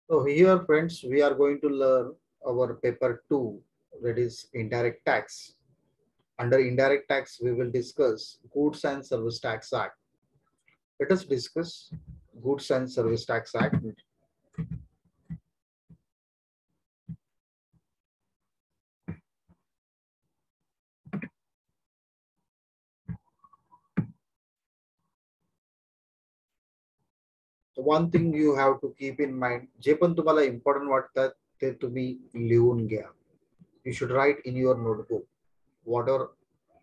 So here, friends, we are going to learn our paper 2, that is indirect tax. Under indirect tax, we will discuss Goods and Service Tax Act. Let us discuss Goods and Service Tax Act. So one thing you have to keep in mind, जे पण तुम्हाला important वाटतात ते तुम्ही लिहून घ्या. You should write in your notebook what are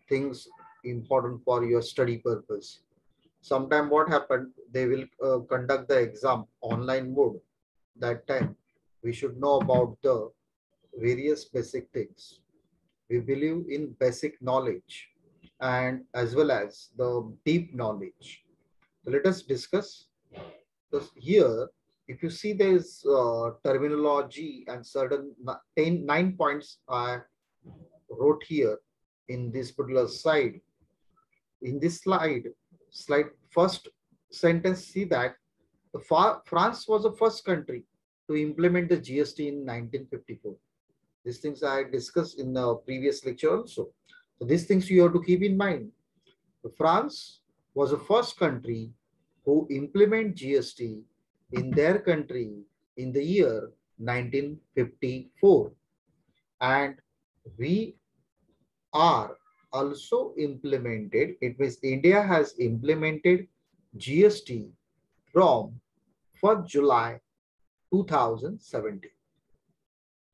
things important for your study purpose. Sometime what happened, they will conduct the exam online mode. That time we should know about the various basic things. We believe in basic knowledge and as well as the deep knowledge. So let us discuss. So here, if you see there is terminology and certain 9 points I wrote here in this particular slide. In this slide first sentence, see that France was the first country to implement the GST in 1954. These things I discussed in the previous lecture also. So these things you have to keep in mind. France was the first country who implement GST in their country in the year 1954. And we are also implemented, it means India has implemented GST from 1st July 2017.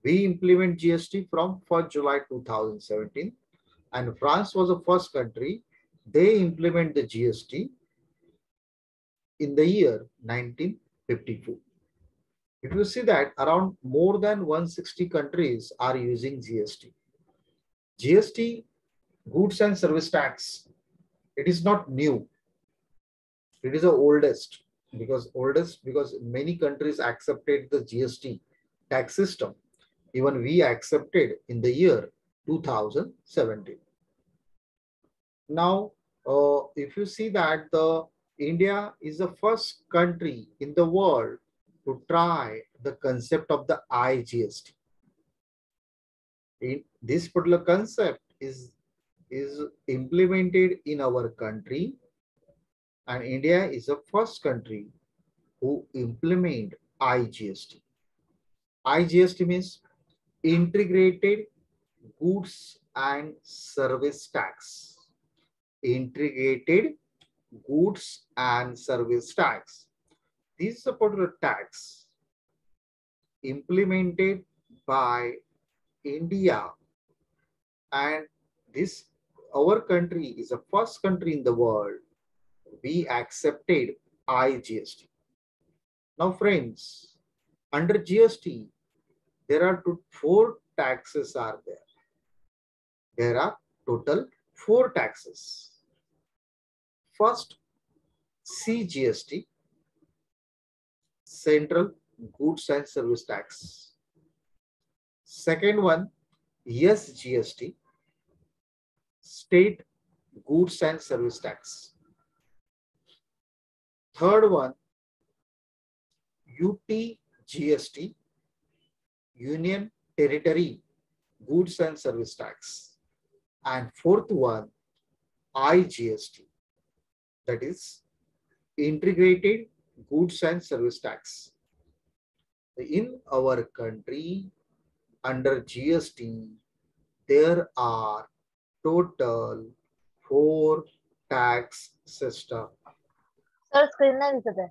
We implement GST from 1st July 2017, and France was the first country. They implement the GST in the year 1954. If you see that around more than 160 countries are using GST. GST, goods and service tax, it is not new. It is the oldest because many countries accepted the GST tax system. Even we accepted in the year 2017. Now, if you see that the India is the first country in the world to try the concept of the IGST. This particular concept is implemented in our country, and India is the first country who implement IGST. IGST means integrated goods and service tax. Integrated goods and service tax. This is a particular tax implemented by India, and this our country is the first country in the world we accepted IGST. Now friends, under GST there are four taxes are there. There are total 4 taxes. First, CGST, Central Goods and Service Tax. Second one, SGST, State Goods and Service Tax. Third one, UTGST, Union Territory Goods and Service Tax. And fourth one, IGST, that is Integrated Goods and Service Tax. In our country, under GST, there are total 4 tax system. Sir screen नाही दिसत आहे.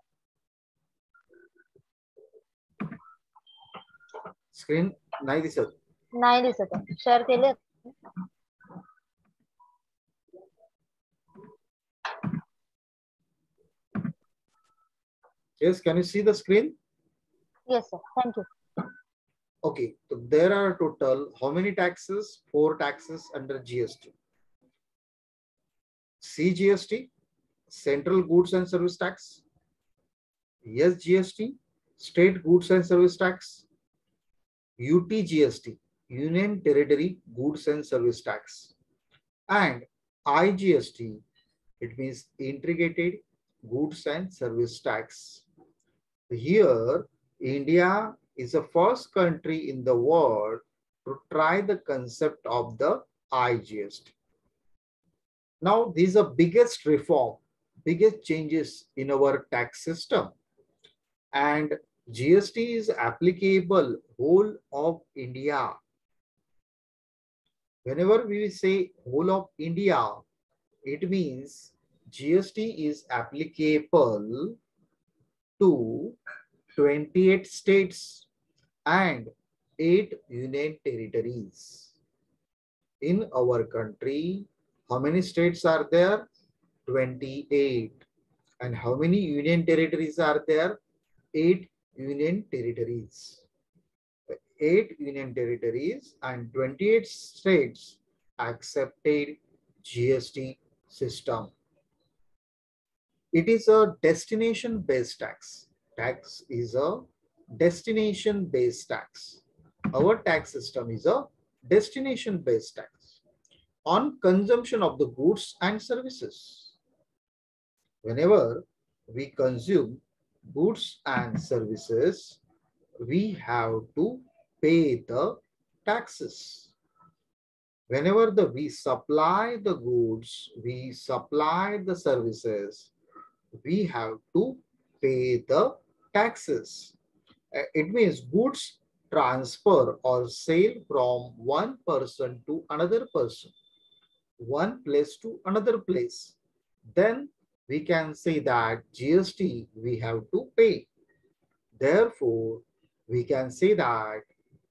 Screen नाही दिसत. नाही दिसत आहे. Share केले. Yes, can you see the screen? Yes, sir. Thank you. Okay, so there are total how many taxes? 4 taxes under GST. CGST, Central Goods and Service Tax. SGST, State Goods and Service Tax. UTGST, Union Territory Goods and Service Tax. And IGST, it means Integrated Goods and Service Tax. Here, India is the first country in the world to try the concept of the IGST. Now, these are biggest reform, biggest changes in our tax system, and GST is applicable whole of India. Whenever we say whole of India, it means GST is applicable to 28 states and 8 union territories. In our country, how many states are there? 28. And how many union territories are there? 8 union territories. 8 union territories and 28 states accepted GST system. It is a destination based tax. Tax is a destination based tax. Our tax system is a destination based tax on consumption of the goods and services. Whenever we consume goods and services, we have to pay the taxes. Whenever we supply the goods, we supply the services, we have to pay the taxes. It means goods transfer or sale from one person to another person, one place to another place. Then we can say that GST we have to pay. Therefore, we can say that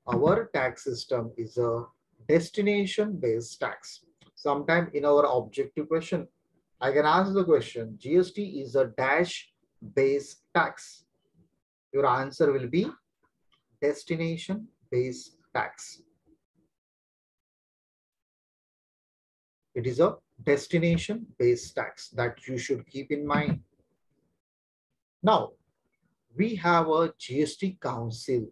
our tax system is a destination-based tax. Sometime in our objective question, I can ask the question, GST is a dash-based tax. Your answer will be destination-based tax. It is a destination-based tax that you should keep in mind. Now, we have a GST Council.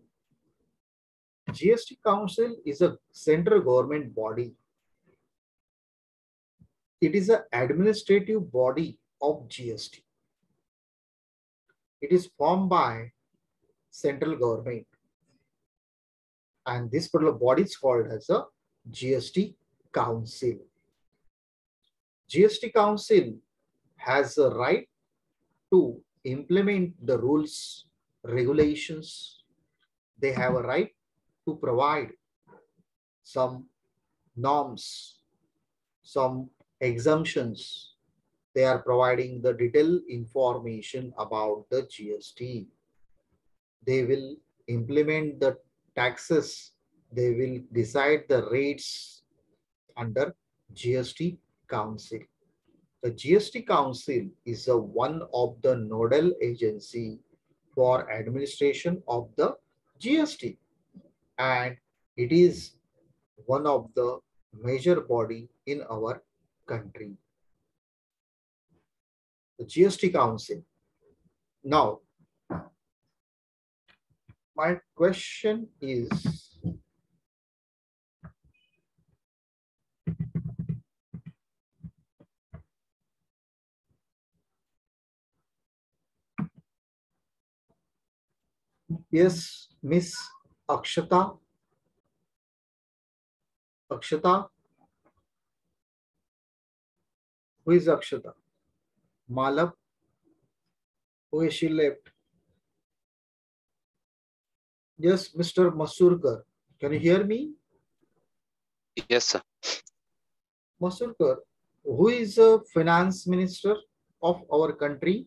GST Council is a central government body. It is an administrative body of GST. It is formed by central government. And this particular body is called as a GST Council. GST Council has a right to implement the rules, regulations. They have a right to provide some norms, some exemptions. They are providing the detailed information about the GST. They will implement the taxes. They will decide the rates under GST Council. The GST Council is one of the nodal agency for administration of the GST, and it is one of the major body in our country. The GST Council. Now, my question is, yes, Miss Akshata. Akshata, who is Akshata? Malap, who is she left? Yes, Mr. Masurkar. Can you hear me? Yes, sir. Masurkar, who is the finance minister of our country?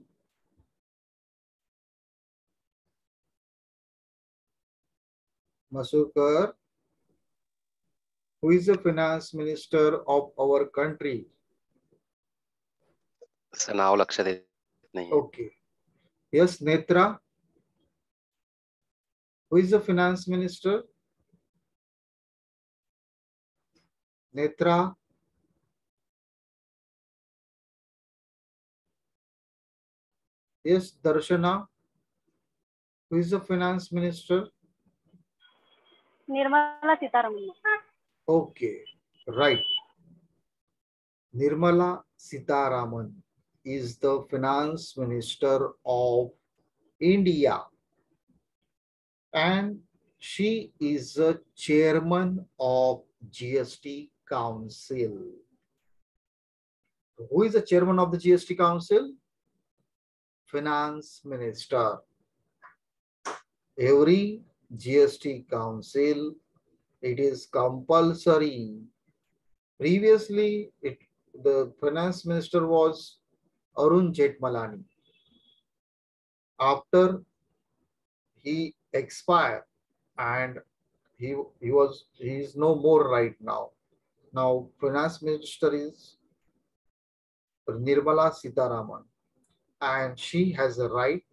Masurkar, who is the finance minister of our country? Sir नाव लक्षात येत नाही. Okay. Yes, Netra, who is the finance minister? Netra. Yes, Darshana, who is the finance minister? Nirmala Sitharaman. Okay, right. Nirmala Sitharaman is the finance minister of India. and she is a chairman of GST Council. Who is the chairman of the GST Council? Finance Minister. Every GST Council, it is compulsory. Previously, the Finance Minister was Arun Jethmalani. After he expired and he is no more right now. Now Finance Minister is Nirmala Sitharaman, and she has a right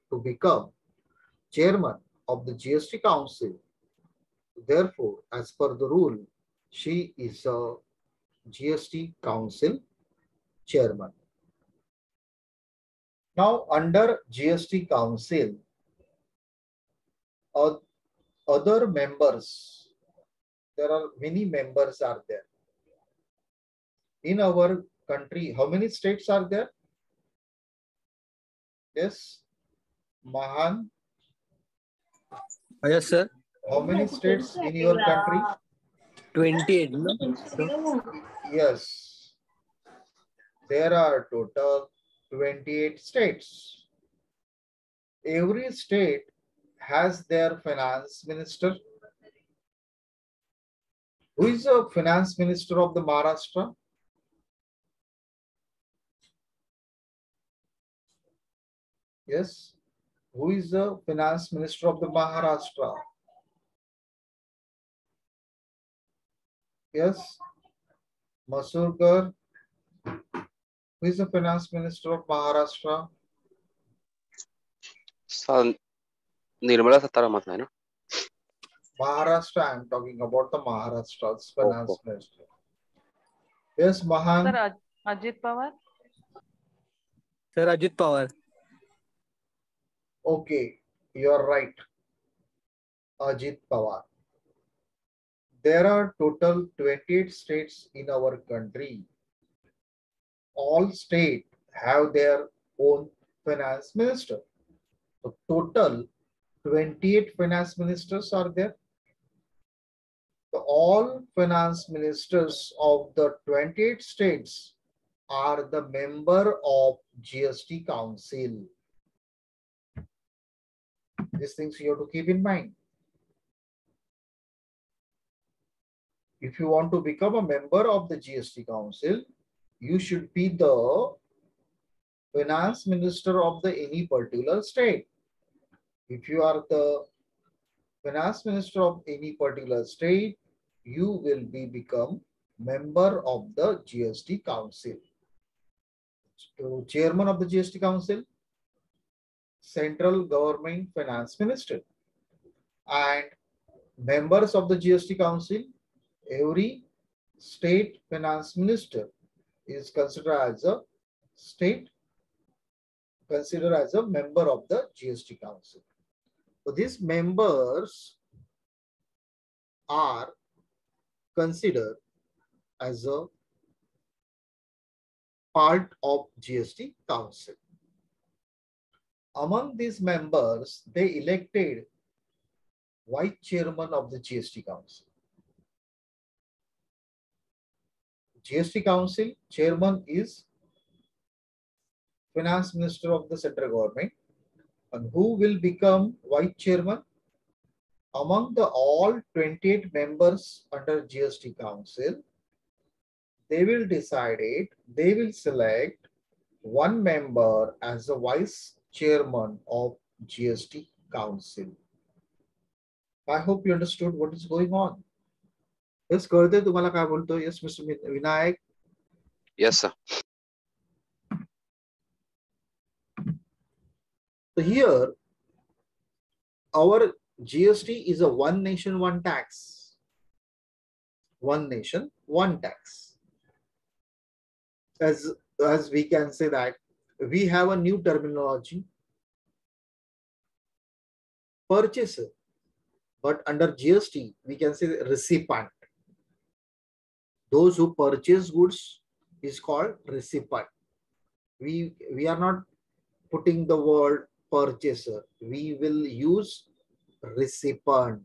to become chairman of the GST Council. Therefore, as per the rule, she is a GST Council chairman. Now, under GST Council, other members, there are many members are there. In our country, how many states are there? Yes, Mahan. Yes, sir. How many states in your country? 28. No? Yes, there are total 28 states. Every state has their finance minister. Who is the finance minister of the Maharashtra? Yes, who is the finance minister of the Maharashtra? Yes, Masurkar. Who is the finance minister of Maharashtra? Nirmala Sitharaman है ना? Maharashtra, I am talking about the Maharashtra's finance Oh. minister. Yes, Mahan. Sir, Ajit Pawar. Sir, Ajit Pawar. Okay, you are right. Ajit Pawar. There are total 28 states in our country. All states have their own finance minister. So total 28 finance ministers are there. So all finance ministers of the 28 states are the member of GST Council. These things you have to keep in mind. If you want to become a member of the GST Council, you should be the finance minister of the any particular state. If you are the finance minister of any particular state, you will become member of the GST Council. So, chairman of the GST Council, central government finance minister, and members of the GST Council, every state finance minister is considered as a member of the GST Council. So these members are considered as a part of GST Council. Among these members, they elected vice chairman of the GST Council. GST Council chairman is finance minister of the central government. And who will become vice chairman? Among the all 28 members under GST Council, they will select one member as the vice chairman of GST Council. I hope you understood what is going on. Yes, कळते तुम्हाला काय बोलतो? Yes, Mr. Vinayak. Yes, sir. So here, our GST is a one nation, one tax. One nation, one tax. As we can say that we have a new terminology, purchaser, but under GST we can say recipient. Those who purchase goods is called recipient. We are not putting the word purchaser. We will use recipient.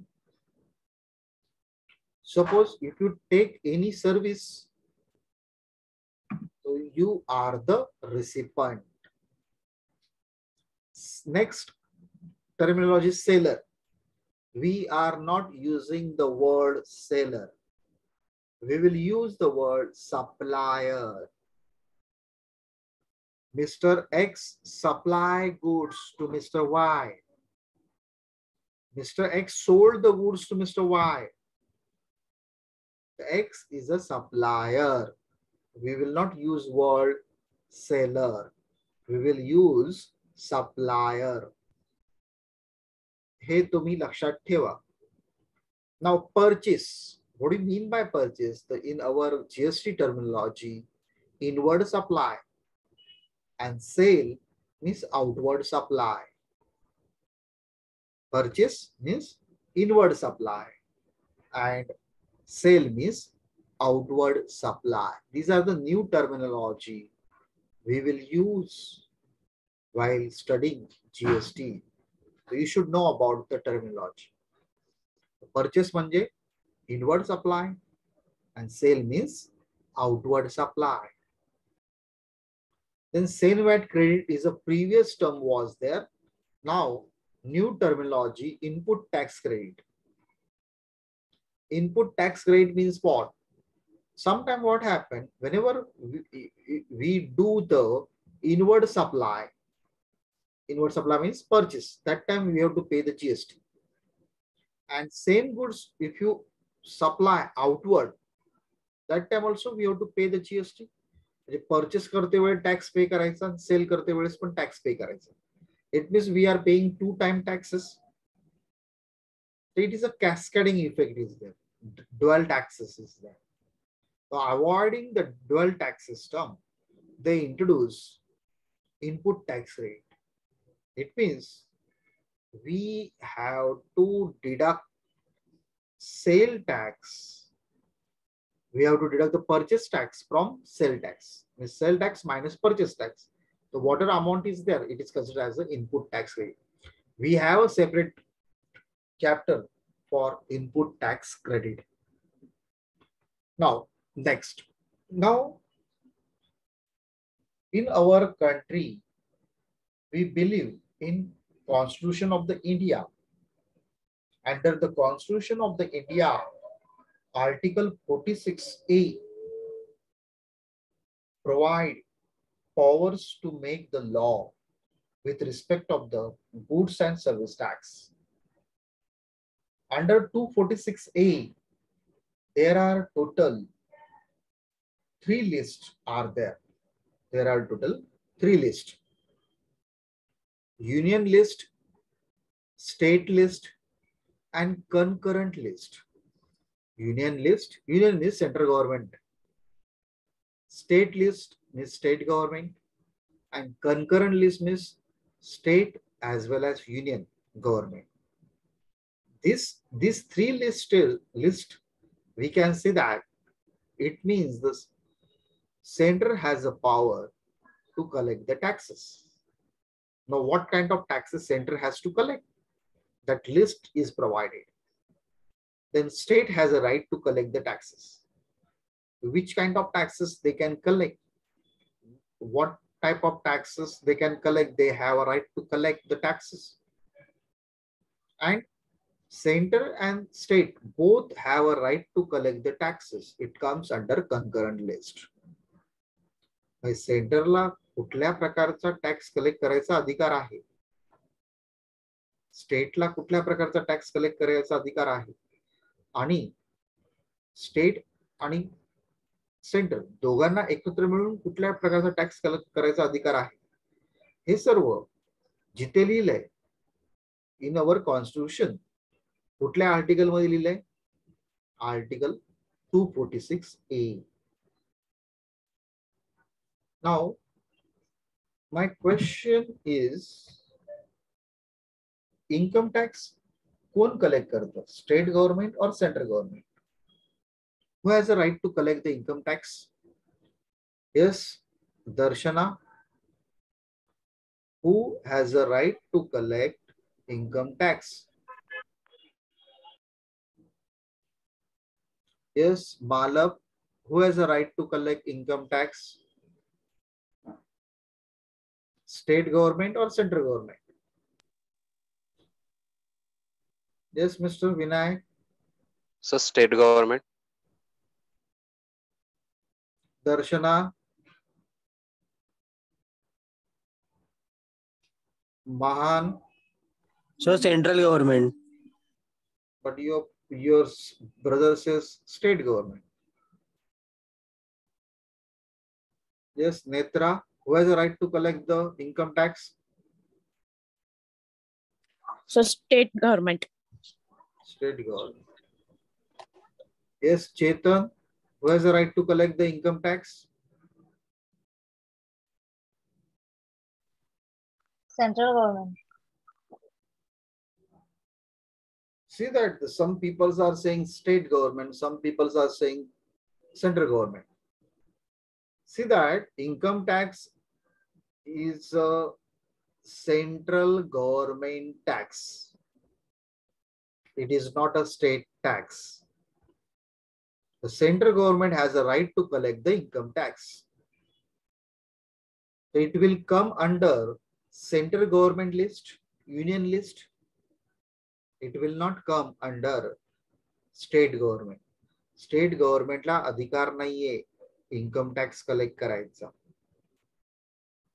Suppose if you take any service, so you are the recipient. Next terminology, seller. We are not using the word seller. We will use the word supplier. Mr. X supply goods to Mr. Y. Mr. X sold the goods to Mr. Y. The X is a supplier. We will not use word seller. We will use supplier. हे तुम्ही लक्षात ठेवा. Now purchase. What do you mean by purchase? In our GST terminology, inward supply and sale means outward supply. Purchase means inward supply and sale means outward supply. These are the new terminology we will use while studying GST. So you should know about the terminology. Purchase म्हणजे inward supply and sale means outward supply. Then sale VAT credit is a previous term was there. Now new terminology, input tax credit. Input tax credit means what? Sometimes what happened, whenever we do the inward supply means purchase, that time we have to pay the GST. And same goods, if you supply outward, that time also we have to pay the GST. Purchase करते वेळे tax pay करायचा, sell करते वेळेस पण tax pay करायचा. It means we are paying 2 times taxes. So it is a cascading effect is there. Dual taxes is there. So avoiding the dual tax system, they introduce input tax rate. It means we have to deduct sale tax. We have to deduct the purchase tax from sale tax. Means sale tax minus purchase tax. So whatever amount is there, it is considered as an input tax rate. We have a separate chapter for input tax credit. Now, next. Now, in our country, we believe in Constitution of the India. Under the Constitution of the India, Article 46A provide powers to make the law with respect of the goods and service tax. Under 246A, there are total 3 lists are there. There are total 3 lists. Union list, state list, and concurrent list. Union list is central government. State list means state government, and concurrent list means state as well as union government. These 3 list, we can say that it means the center has a power to collect the taxes. Now, what kind of taxes center has to collect? That list is provided. Then state has a right to collect the taxes. Which kind of taxes they can collect? What type of taxes they can collect? They have a right to collect the taxes. And center and state both have a right to collect the taxes. It comes under concurrent list. सेंटरला कुठल्या प्रकारचा tax collect करायचा अधिकार आहे, स्टेटला कुठल्या प्रकारचा tax collect करायचा अधिकार आहे, आणि स्टेट आणि सेंटर दोघांना एकत्र मिळून कुठल्या प्रकारचा टॅक्स कलेक्ट करायचा अधिकार आहे, हे सर्व जिथे लिहिलंय इन अवर कॉन्स्टिट्यूशन, कुठल्या आर्टिकल मध्ये लिहिलंय? Article 246A. Now, my question is, income tax कौन collect करता? State government or central government? Who has a right to collect the income tax? Yes, Darshana. Who has a right to collect income tax? Yes, Malab. Who has a right to collect income tax? State government or central government? Yes, Mr. Vinay. Sir, state government. Darshana. Mahan. So central government. But your brother says state government. Yes, Netra. Who has a right to collect the income tax? So state government. State government. Yes, Chetan. Who has a right to collect the income tax? Central government. See that some people are saying state government, some people are saying central government. See that income tax is a central government tax. It is not a state tax. The central government has a right to collect the income tax. It will come under central government list, union list. It will not come under state government. State government ला अधिकार नाहीये income tax collect करायचा.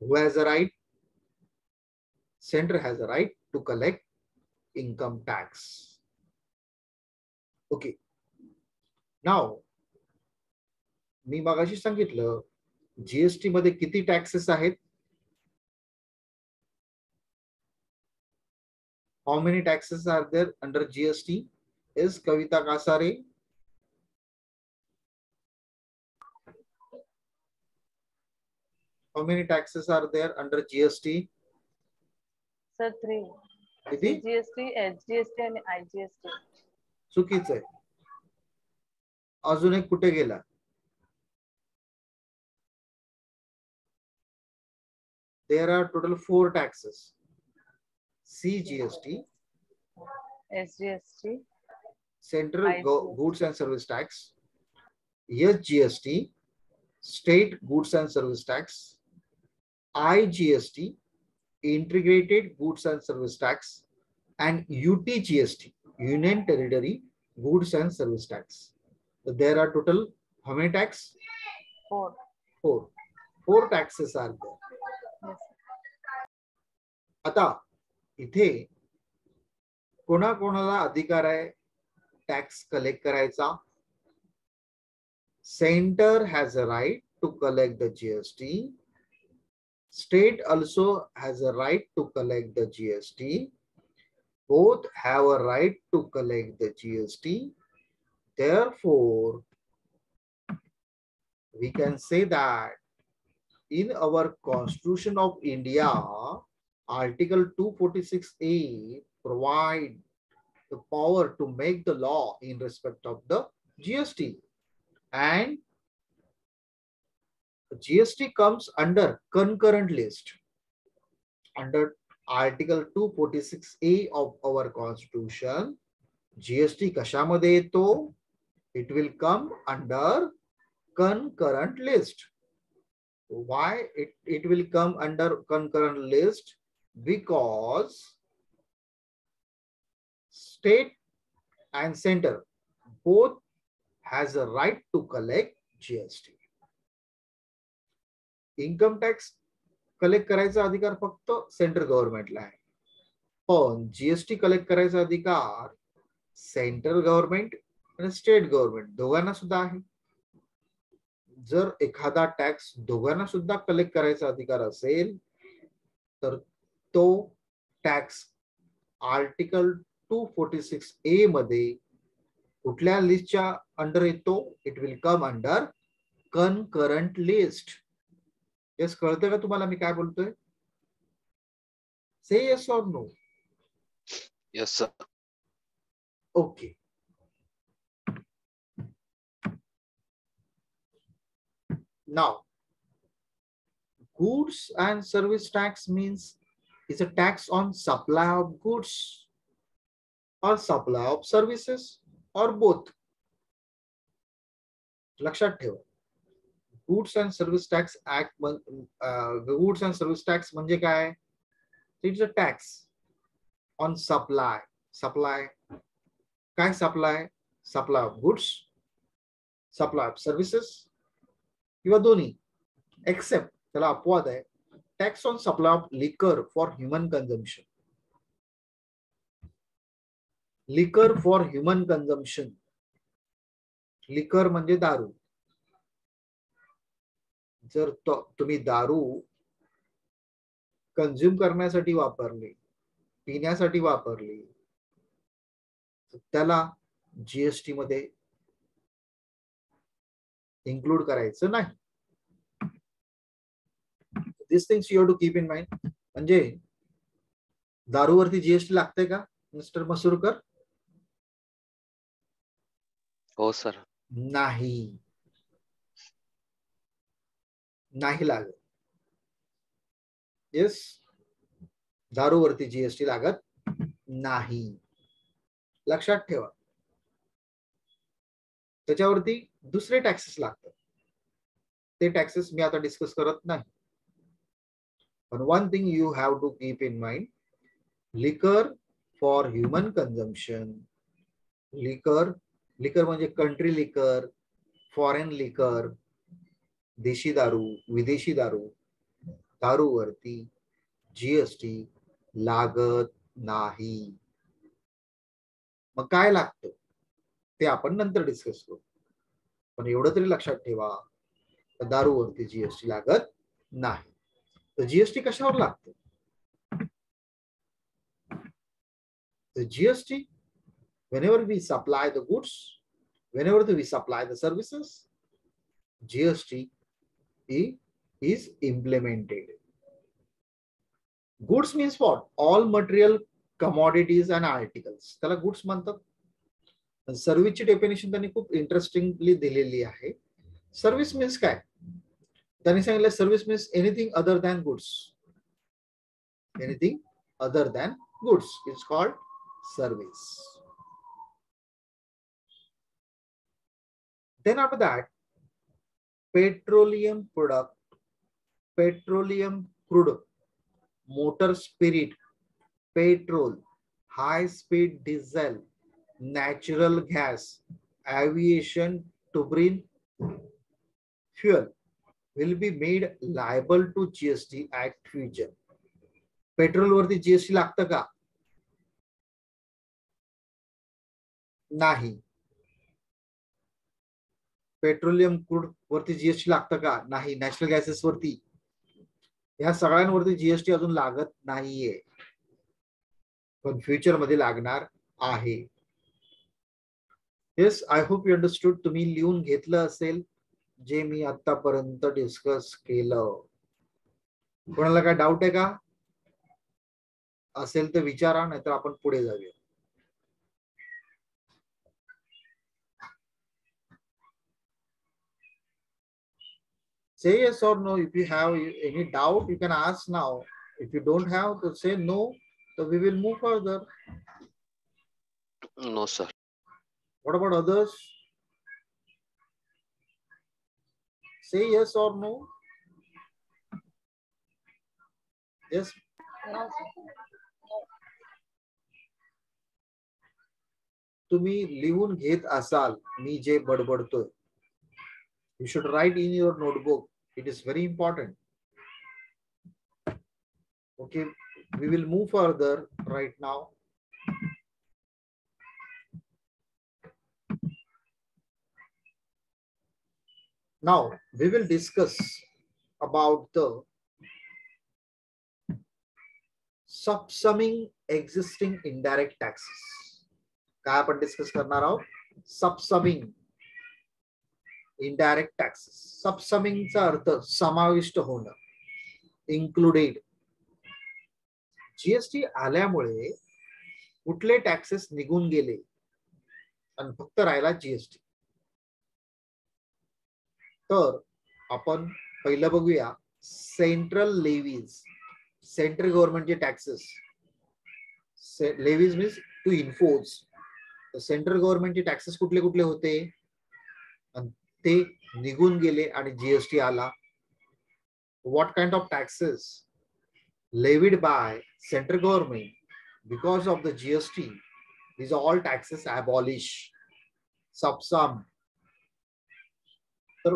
Who has a right? Center has a right to collect income tax. Okay. Now, मी मगाशी सांगितलं GST मध्ये किती taxes आहेत? How many taxes are there under GST? Is Kavita Kasare? How many taxes are there under GST? Sir 3 किती? GST HGST आणि IGST. चुकीचं आहे. अजून एक कुठे गेला? There are total 4 taxes. CGST, SGST, Central IGST. Goods and Service Tax, SGST, State Goods and Service Tax, IGST, Integrated Goods and Service Tax, and UTGST, Union Territory Goods and Service Tax. So there are total how many tax? 4. 4. 4 taxes are there. Yes. आता इथे कोणाकोणाला अधिकार आहे tax collect करायचा? Center has a right to collect the GST. State also has a right to collect the GST. Both have a right to collect the GST. Therefore, we can say that in our Constitution of India, Article 246A provide the power to make the law in respect of the GST. And GST comes under concurrent list. Under Article 246A of our Constitution, GST कशामध्ये येतो? It will come under concurrent list. Why it will come under concurrent list? Because state and center both has a right to collect GST. Income tax collect करायचा अधिकार फक्त central गव्हर्नमेंटला आहे, पण GST collect करायचा अधिकार central government आणि state government दोघांना सुद्धा आहे. जर एखादा टॅक्स दोघांना सुद्धा कलेक्ट करायचा अधिकार असेल तर तो टॅक्स आर्टिकल 246A मध्ये कुठल्या लिस्टच्या अंडर येतो? It will come under concurrent list. Yes, कळतंय का तुम्हाला मी काय बोलतोय? से येस और no? Yes, sir. Okay. Now, goods and service tax means it's a tax on supply of goods or supply of services or both. लक्षात ठेवा, goods and service tax act, goods and service tax म्हणजे काय? It's a tax on supply. Supply काय? Supply of goods, supply of services किंवा दोन्ही. Except, त्याला अपवाद आहे, tax on supply of liquor for human consumption. Liquor for human consumption. Liquor म्हणजे दारू. जर तुम्ही दारू कंझ्युम करण्यासाठी वापरली, पिण्यासाठी वापरली, त्याला जीएसटी मध्ये इन्क्लूड करायचं नाही. This things you have to keep in mind. म्हणजे दारूवरती जीएसटी लागते का मिस्टर मसूरकर? हो सर. नाही, नाही लागत. येस, दारूवरती जीएसटी लागत नाही. लक्षात ठेवा. त्याच्यावरती दुसरे टॅक्सेस लागतात. ते टॅक्सेस मी आता डिस्कस करत नाही. पण one thing you have to keep in mind, liquor for human consumption. Liquor म्हणजे कंट्री लिकर, फॉरेन लिकर, देशी दारू, विदेशी दारू, दारूवरती जीएसटी लागत नाही. मग काय लागतं ते आपण नंतर डिस्कस करू. पण एवढं तरी लक्षात ठेवा, दारूवरती जीएसटी लागत नाही. तर जीएसटी कशावर लागतं? GST whenever we supply the goods, whenever we supply the services, GST is implemented. Goods means what? All material, commodities and articles. त्याला गुड्स म्हणतात. सर्व्हिसची डेफिनेशन त्यांनी खूप इंटरेस्टिंगली दिलेली आहे. सर्व्हिस मीन्स काय? त्यांनी सांगितलं service means anything other than goods. Anything other than goods is called service. Then after that, petroleum product, petroleum crude, motor spirit, petrol, high speed diesel, natural gas, aviation turbine fuel will be made liable to GST at future. Petrol वरती GST लागतं का? नाही. Petroleum crude वरती GST लागतं का? नाही. National gases वरती, या सगळ्यांवरती जीएसटी अजून लागत नाहीये, पण फ्युचर मध्ये लागणार आहे. Yes, I hope you understood. तुम्ही लिहून घेतलं असेल जे मी आतापर्यंत डिस्कस केलं. कोणाला काय डाऊट आहे का? असेल तर विचारा, नाहीतर आपण पुढे जाऊया. Say yes or no. If you have any doubt, you can ask now. If you don't have, to say no, so we will move further. No sir. What about others? Say yes or no. Yes. No, sir. तुम्ही लिहून घेत असाल मी जे बडबडतोय. You should write in your notebook. It is very important. Okay, we will move further right now. Now we will discuss about the subsuming existing indirect taxes. काय आपण discuss करणार आहोत? सबसमिंग indirect taxes. सबसमिंगचा अर्थ समाविष्ट होणं, इन्क्लुडेड. जीएसटी आल्यामुळे कुठले taxes निघून गेले आणि फक्त राहिला जीएसटी. तर आपण पहिलं बघूया सेंट्रल लेवीज. सेंट्रल गव्हर्नमेंटचे taxes. Levies means to enforce. Central गव्हर्नमेंटचे टॅक्सेस कुठले कुठले होते? ते निघून गेले आणि जीएसटी आला. What kind of taxes levied by central government because of the GST? These are all taxes abolish. Subsum. तर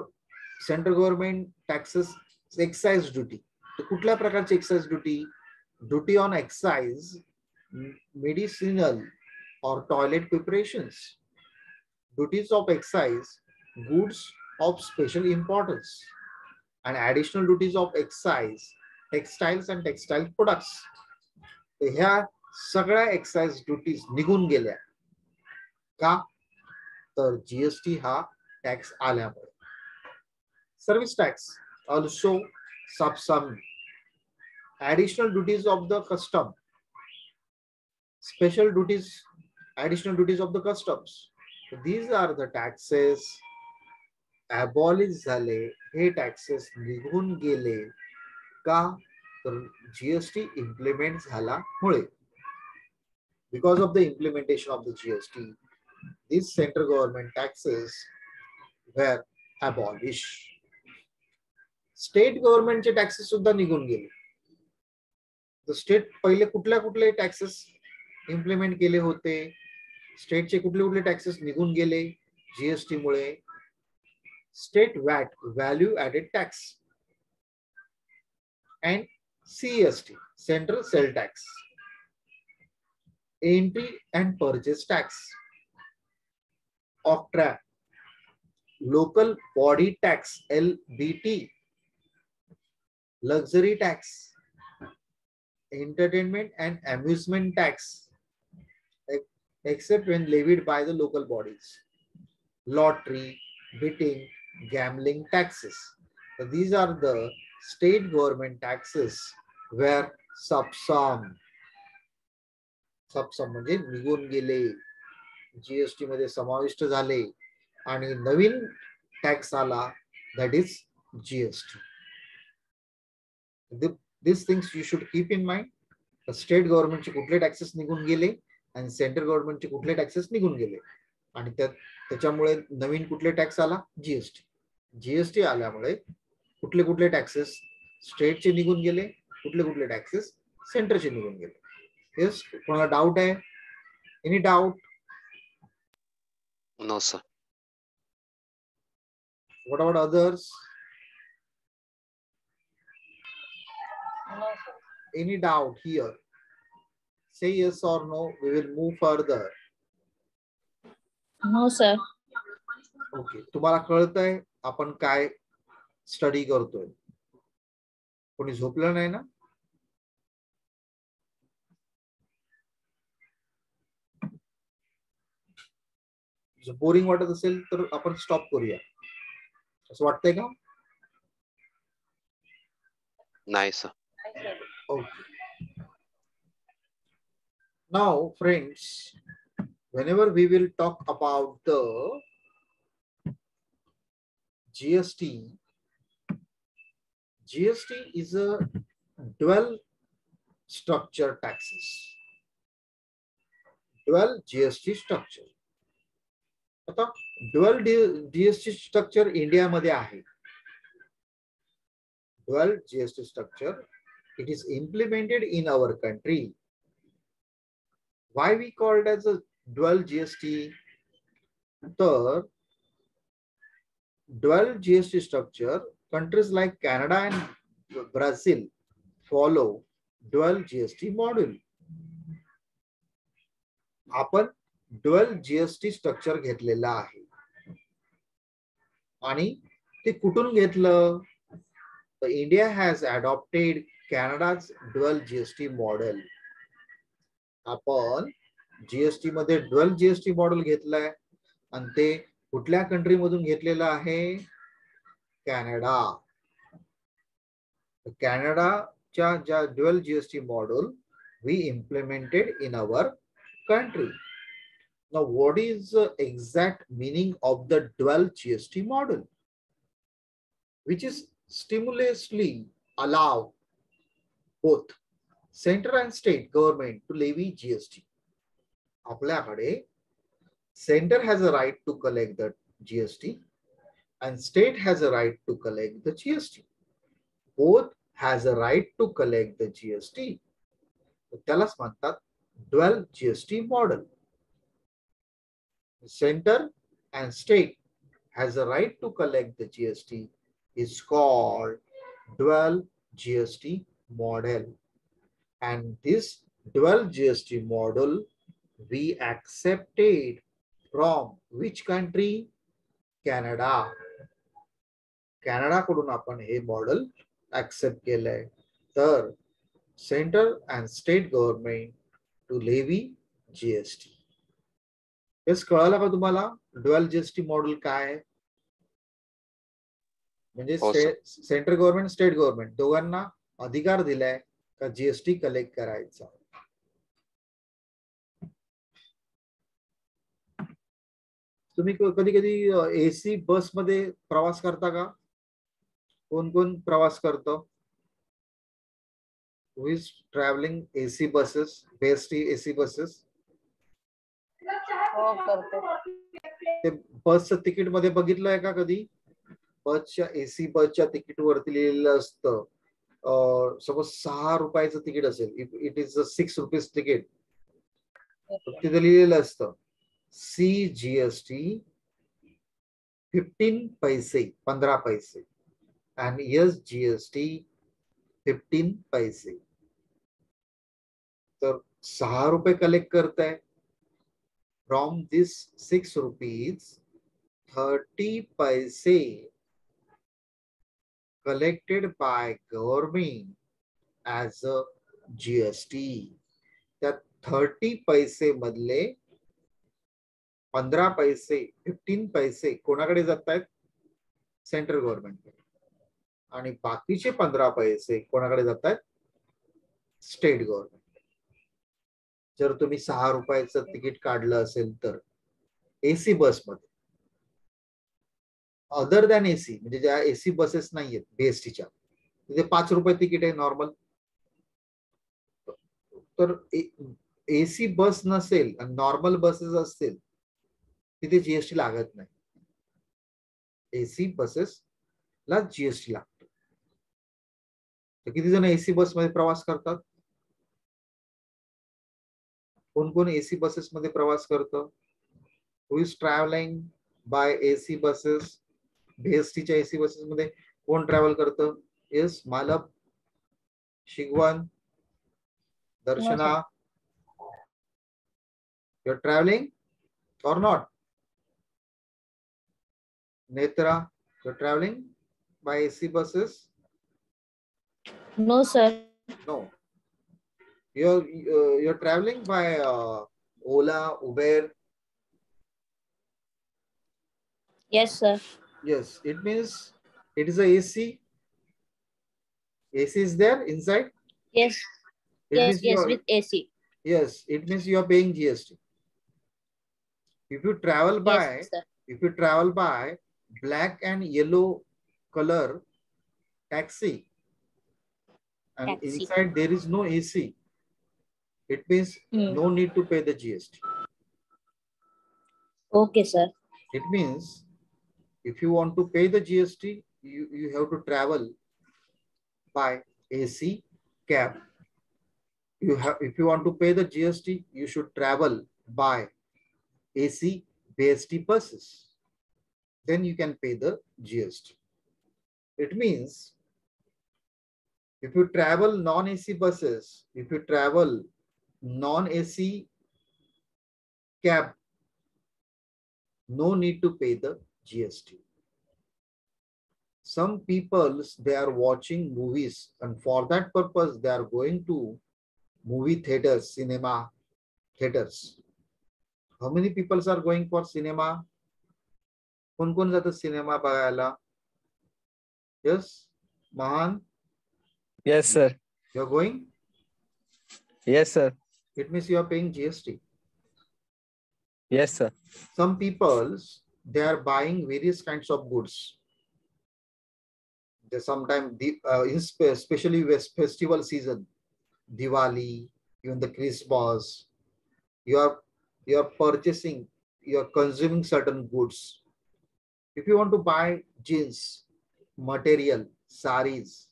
central government taxes excise duty. तर कुठल्या प्रकारची excise duty? Duty on excise medicinal or toilet preparations, duties of excise, goods of special importance, and additional duties of excise, textiles and textile products. ह्या सगळ्या excise duties निघून गेल्या का? तर GST हा टॅक्स आल्यामुळे. Service tax also subsum additional duties of the custom, special duties, additional duties of the customs. So these are the taxes abolish झाले. हे taxes निघून गेले का? तर जीएसटी इम्प्लिमेंट झाल्यामुळे. Because of the implementation of the GST, these central government taxes were abolished. State गव्हर्नमेंटचे taxes सुद्धा निघून गेले. तर स्टेट पहिले कुठल्या कुठले टॅक्सेस इम्प्लिमेंट केले होते? स्टेटचे कुठले कुठले टॅक्सेस निघून गेले GST Mule? State watt, value added tax, and CST, central cell tax, entry and purchase tax, ऑक्ट्रा, local body tax LBT, luxury tax, entertainment and amusement tax, except when levied by the local bodies, lottery, betting, gambling taxes. So these are the state government taxes where subsum म्हणजे निघून गेले, GST मध्ये समाविष्ट झाले आणि नवीन tax आला, that is GST. These things you should keep in mind. State गव्हर्नमेंटचे कुठले टॅक्सेस निघून गेले आणि सेंट्रल गव्हर्नमेंटचे कुठले टॅक्सेस निघून गेले आणि त्याच्यामुळे नवीन कुठले टॅक्स आला? जीएसटी. जीएसटी आल्यामुळे कुठले कुठले टॅक्सेस स्टेटचे निघून गेले, कुठले कुठले टॅक्सेस सेंटरचे निघून गेले. येस, कोणाला डाऊट आहे? Any doubt? No, sir. What about others? No, sir. Any doubt here? Say yes or no. We will move further. No, sir. Okay, तुम्हाला कळतंय आपण काय स्टडी करतोय? कोणी झोपलं नाही ना? जर बोरिंग वाटत असेल तर आपण स्टॉप करूया, असं वाटतंय का? नाही, sir. I said. Okay. Now, friends, whenever we will talk about the GST, GST is a dual structure taxes. Dual GST structure. आता dual GST structure इंडिया मध्ये आहे. Dual GST structure, it is implemented in our country. Why we call it as a dual GST? The dual GST structure, countries like Canada and Brazil follow dual GST model. आपण dual GST structure घेतलेला आहे आणि ते कुठून घेतलं? India has adopted Canada's dual GST model. आपण GST मध्ये dual GST model घेतलाय आणि ते कुठल्या कंट्री मधून घेतलेलं आहे? कॅनडा. कॅनडाच्या ज्या dual GST model we implemented in our country. Now, what is the exact meaning of the dual GST model? Which is stimulously allow both central and state government to levy GST. आपल्याकडे center has a right to collect the GST and state has a right to collect the GST. Both has a right to collect the GST. त्यालाच म्हणतात dual GST model. Center and state has a right to collect the GST is called dual GST model. And this dual GST model we accepted from which country? Canada. Canada कडून आपण हे model accept केलंय. तर central and state government to levy GST. हेच कळालं का तुम्हाला? Dual GST model काय आहे? म्हणजे सेंट्रल गव्हर्नमेंट स्टेट गव्हर्नमेंट दोघांना अधिकार दिलाय का जीएसटी कलेक्ट करायचा. तुम्ही कधी कधी एसी बस मध्ये प्रवास करता का? कोण कोण प्रवास करतो? Who is traveling AC buses, best AC buses? हो करते. ते बसचं तिकीट मध्ये बघितलंय का कधी? बसच्या एसी बसच्या तिकीट वरती लिहिलेलं असतं, सपोज 6 रुपयाचं तिकीट असेल, it is a 6 rupees ticket, तिथे लिहिलेलं असतं CGST 15 पैसे 15 पैसे and SGST 15 पैसे. तर 6 रुपये कलेक्ट करताय. फ्रॉम दिस 6 रुपीज 30 पैसे collected by government as a GST. त्या 30 पैसे मधले 15 पैसे 15 पैसे कोणाकडे जात आहेत? Central government. आणि बाकीचे 15 पैसे कोणाकडे जात आहेत? State government. जर तुम्ही 6 रुपयाचं तिकीट काढलं असेल तर एसी बसमध्ये, अदर दॅन एसी म्हणजे ज्या एसी बसेस नाहीयेत बीएसटीच्या, तिथे 5 रुपये तिकीट आहे नॉर्मल. तर एसी बस नसेल आणि नॉर्मल बसेस असतील तिथे जीएसटी लागत नाही. एसी बसेस ला जीएसटी लागतो. तर किती जण एसी बस मध्ये प्रवास करतात? कोण कोण एसी बसेस मध्ये प्रवास करतं? Who is travelling by AC buses? बीएसटीच्या एसी बसेस मध्ये कोण ट्रॅव्हल करतं? Yes, Malap, Shigwan, Darshana, you are travelling or not? Netra, you're traveling by AC buses? No, sir. No. You're traveling by Ola, Uber? Yes, sir. Yes, it means it is a AC. AC is there inside? Yes. It Yes, means yes, with AC. yes, it means you are paying GST. If you travel by, Yes, sir. if you travel by black and yellow color taxi, and Taxi. inside there is no AC, it means no need to pay the GST. Okay, sir. It means if you want to pay the GST, you have to travel by AC cab. If you want to pay the GST, you should travel by AC BST buses. Then you can pay the GST. It means if you travel non-AC buses, if you travel non-AC cab, no need to pay the GST. Some people, they are watching movies, and for that purpose they are going to movie theaters, cinema theaters. How many people are going for cinema? कोण कोण जातं cinema बघायला? Yes, Mahan? Yes, sir. You're going? Yes, sir. It means you are paying GST. Yes, sir. Some people, they are buying various kinds of goods. They sometimes, especially with festival season, Diwali, even the Christmas, you are purchasing, you are consuming certain goods. If you want to buy jeans, material, saris,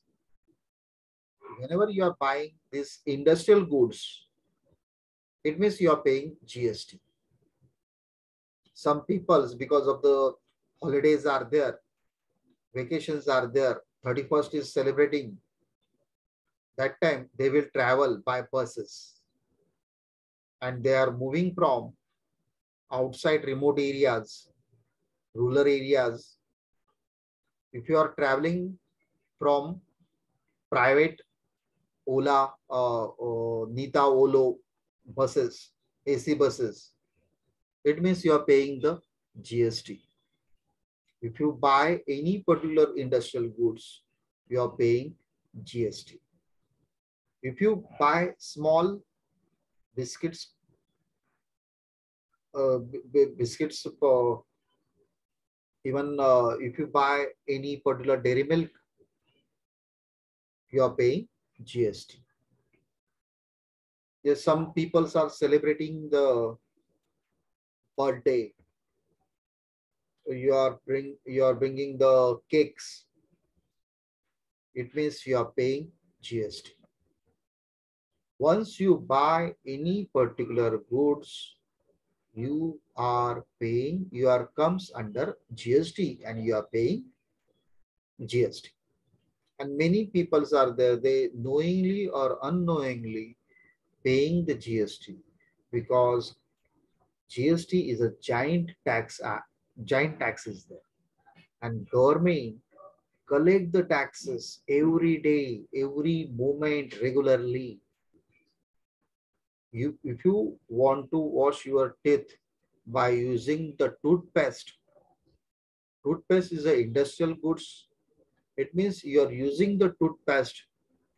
whenever you are buying these industrial goods, it means you are paying GST. Some people, because of the holidays are there, vacations are there, 31st is celebrating, that time they will travel by buses and they are moving from outside remote areas, rural areas. If you are traveling from private Ola, Nita Olo buses, AC buses, it means you are paying the GST. If you buy any particular industrial goods, you are paying GST. If you buy small biscuits, biscuits, even if you buy any particular dairy milk, you are paying GST. Yes, some people are celebrating the birthday. You are bringing the cakes. It means you are paying GST. Once you buy any particular goods, you are paying, comes under GST and you are paying GST. And many people are there, they knowingly or unknowingly paying the GST because GST is a giant tax, giant taxes there. And government collect the taxes every day, every moment regularly. If you want to wash your teeth by using the toothpaste, toothpaste is a industrial goods. It means you are using the toothpaste.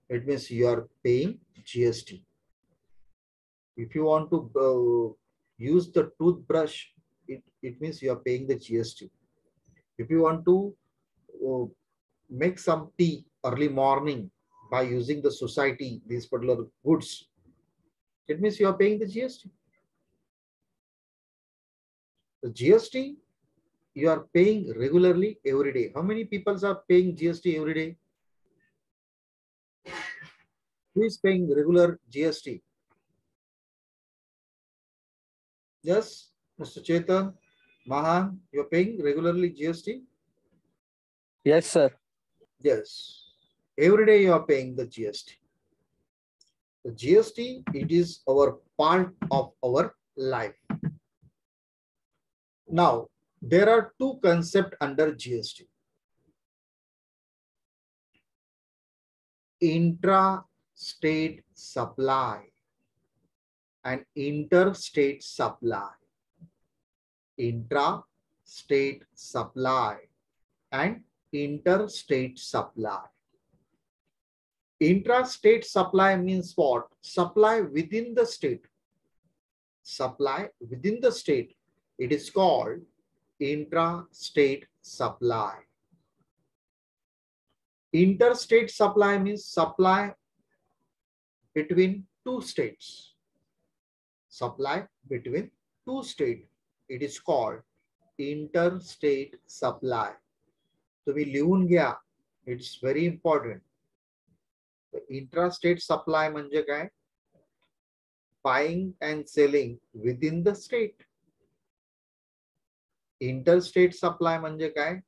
It means you are paying GST. If you want to use the toothbrush, it means you are paying the GST. If you want to make some tea early morning by using the society, these particular goods, it means you are paying the GST. The GST you are paying regularly every day. How many people are paying GST every day? Who is paying regular GST? Yes, Mr. Chetan, Mahan, you are paying regularly GST? Yes, sir. Yes. Every day you are paying the GST. The GST, it is our part of our life. Now, there are two concepts under GST. Intra-state supply and interstate supply. Intra-state supply and interstate supply. Intra-state supply means what? Supply within the state. Supply within the state. It is called intra-state supply. Interstate supply means supply between two states. Supply between two states. It is called interstate supply. तुम्ही लिहून घ्या. It's very important. The intrastate supply म्हणजे काय? Buying and selling within the state. Interstate supply म्हणजे काय?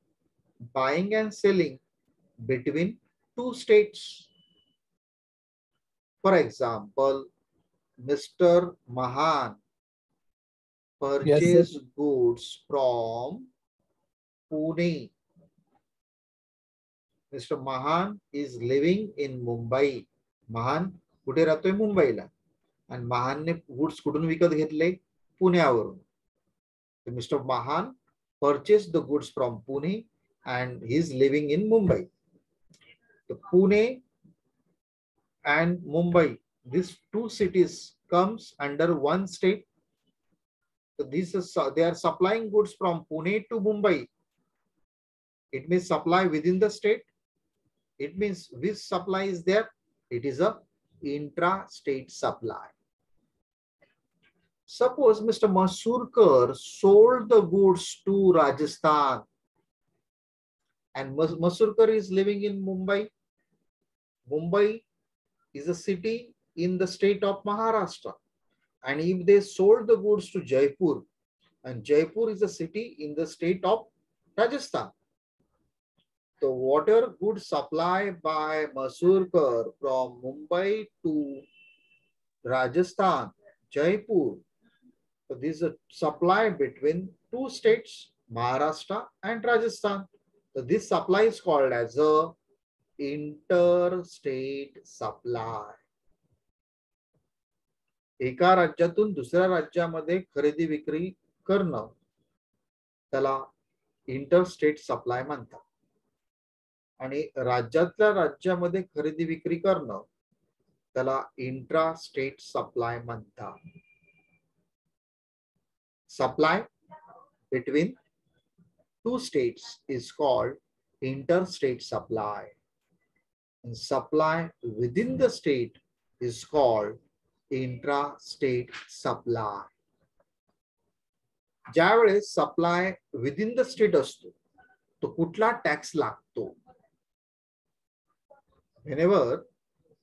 Buying and selling between two states. For example, Mr. Mahan purchased goods from Pune. Mr. Mahan is living in Mumbai. Mahan कुठे राहतोय? मुंबईला. आणि महानने goods कुठून विकत घेतले? पुण्यावरून. So Mr. Mahan purchased the goods from Pune and he is living in Mumbai. So Pune and Mumbai, these two cities comes under one state. So they are supplying goods from Pune to Mumbai. It means supply within the state. It means which supply is there? It is a intra-state supply. Suppose Mr. Masurkar sold the goods to Rajasthan. and Masurkar is living in Mumbai. Mumbai is a city in the state of Maharashtra. And if they sold the goods to Jaipur, and Jaipur is a city in the state of Rajasthan. The water goods supplied by Masurkar from Mumbai to Rajasthan, Jaipur. So this is a supply between two states, Maharashtra and Rajasthan. So this supply is called as a interstate supply. एका राज्यातून दुसऱ्या राज्यामध्ये खरेदी विक्री करणं त्याला interstate supply म्हणतात. आणि राज्यातल्या राज्यामध्ये खरेदी विक्री करणं त्याला इंट्रास्टेट सप्लाय म्हणतात. Supply between two states is called interstate supply, and supply within the state is called intrastate supply. ज्यावेळेस सप्लाय विदिन द स्टेट असतो तो कुठला टॅक्स लागतो? Whenever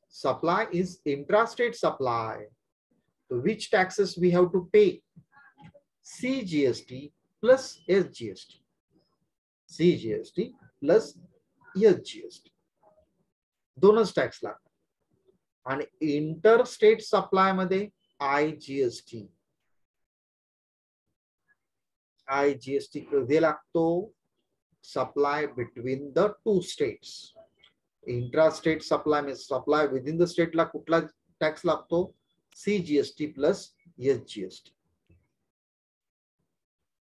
supply is intrastate supply, so which taxes we have to pay? CGST plus SGST. CGST plus SGST. दोनच tax लागतात. आणि interstate supply मध्ये IGST. IGST कधी लागतो? Supply between the two states. Intrastate supply means supply within the स्टेटला कुठला tax लागतो? CGST plus SGST.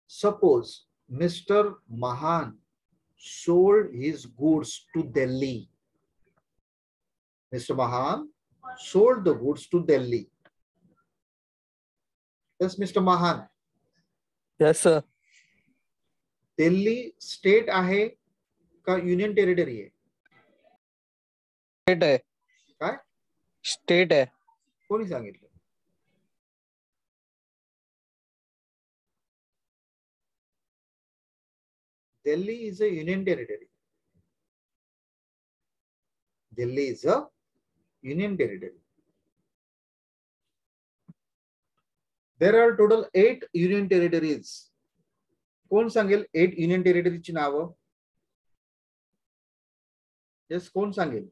Suppose Mr. Mahan sold his goods to Delhi. Mr. Mahan sold the goods to Delhi. Yes, Mr. Mahan. Yes, sir. Delhi state आहे का union territory आहे? State है. काय? State है. कोणी सांगितलं? Delhi is a union territory. Delhi is a union territory. There are total 8 union territories. कोण सांगेल 8 युनियन टेरिटरीची नावं? यस, कोण सांगेल?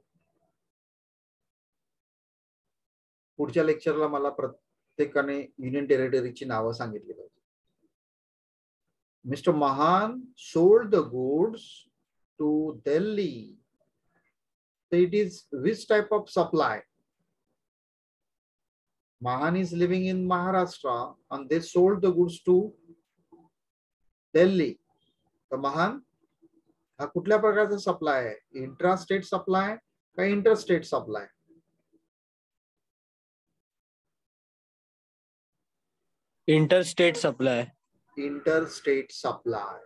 पुढच्या लेक्चरला मला प्रत्येकाने युनियन टेरिटरीची नावं सांगितली पाहिजे. Mr. Mahan sold the goods to Delhi. So it is which type of supply? Mahan is living in Maharashtra and they sold the goods to Delhi. So Mahan हा कुठल्या प्रकारचा सप्लाय आहे? इंट्रास्टेट सप्लाय का interstate supply? Interstate supply. Interstate supply.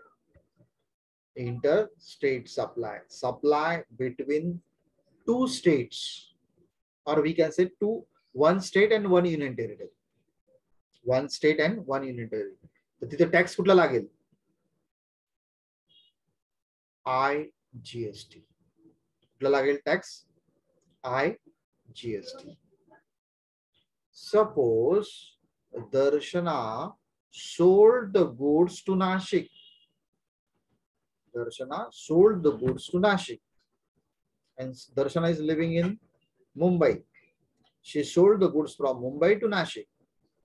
Interstate supply. Supply between two states, or we can say one state and one union territory. One state and one union territory. तर तिथे tax कुठला लागेल? IGST. कुठला लागेल tax? IGST. Suppose Darshana sold the goods to Nashik. Darshana sold the goods to Nashik. And Darshana is living in Mumbai. She sold the goods from Mumbai to Nashik.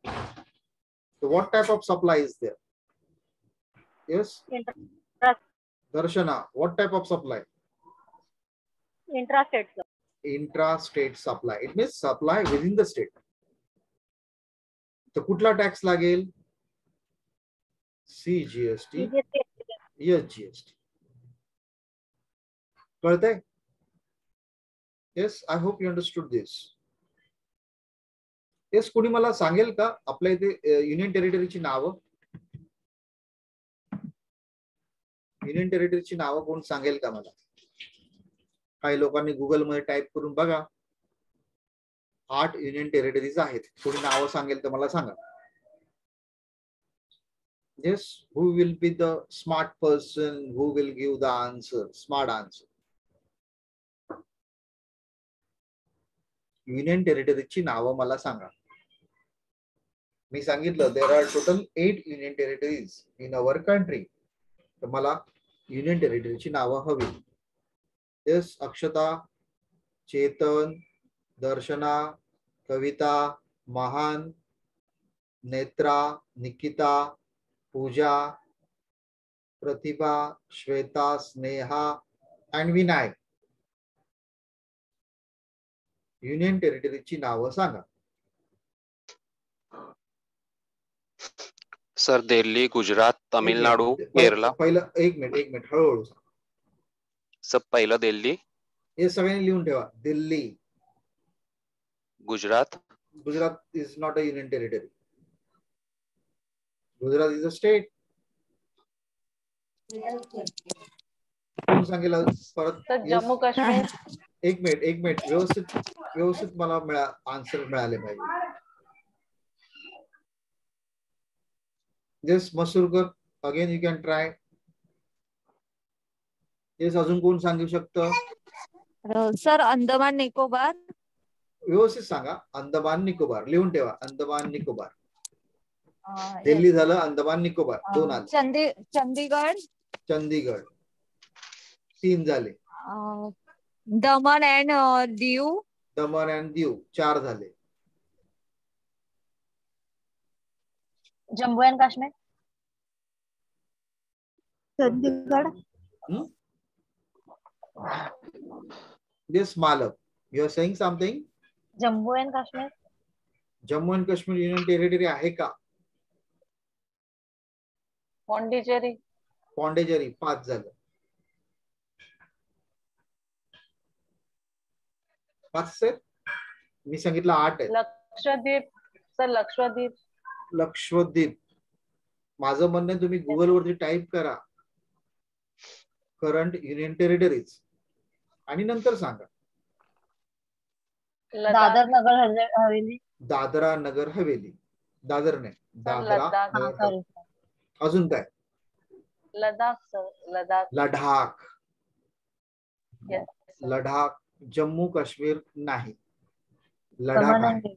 So what type of supply is there? Yes? Darshana, what type of supply? Intrastate. Intrastate supply. It means supply within the state. तो कुठला tax लागेल? CGST, SGST. कळतंय? Yes, I hope you understood this. Yes, कोणी मला सांगेल का आपल्या इथे युनियन टेरिटरीची नावं? युनियन टेरिटरीची नावं कोण सांगेल का मला? काही लोकांनी गुगल मध्ये टाइप करून बघा. 8 युनियन टेरिटरीज आहेत. कोणी नावं सांगेल तर मला सांगा. Yes, who will be the smart person who will give the answer, smart answer? Union टेरिटरीची नावं मला सांगा. मी सांगितलं there are total 8 union territories in our country. तर मला युनियन टेरिटरीची नावं हवी. येस, अक्षता, चेतन, दर्शना, कविता, महान, नेत्रा, निकिता, पूजा, प्रतिभा, श्वेता, स्नेहा अँड विनायक. युनियन टेरिटरीची नावं सांगा. सर दिल्ली, गुजरात, तमिळनाडू, केरला. पहिलं एक मिनिट हळूहळू. सर पहिलं दिल्ली, हे सगळ्यांनी लिहून ठेवा. Delhi. Gujarat, Gujarat is not a union territory. Gujarat is a state. कोण सांगेल परत? तर जम्मू काश्मीर. एक मिनिट व्यवस्थित मला आन्सर मिळाले पाहिजे. Yes Masurkar, again you can try. Yes, अजून कोण सांगू शकतं? सर अंदमान निकोबार. व्यवस्थित सांगा. अंदमान निकोबार लिहून ठेवा. अंदमान निकोबार. दिल्ली झालं, अंदमान निकोबार 2 आले. चंदीगड. चंदीगड 3 झाले. दमन अँड दीव. दमन अँड दीव 4 झाले. Jammu and Kashmir. Chandigarh. Yes, Malak, you are saying something? Jammu and Kashmir. Jammu and Kashmir union territory आहे का? पॉंडिचेरी. पॉंडेचेरी 5 झालं. 5 सर, मी सांगितलं 8 आहे. लक्षद्वीप. सर लक्षद्वीप. लक्षद्वीप. माझं म्हणणं तुम्ही गुगल वरती टाइप करा करंट युनियन टेरिटरीज आणि नंतर सांगा. दादर नगर हवेली. दादरा नगर हवेली. दादर नाही, दादरा नगर. अजून काय? Ladakh. Sir Ladakh. Ladakh. Yes, sir. Ladakh. Jammu Kashmir नाही, लडाख आहे.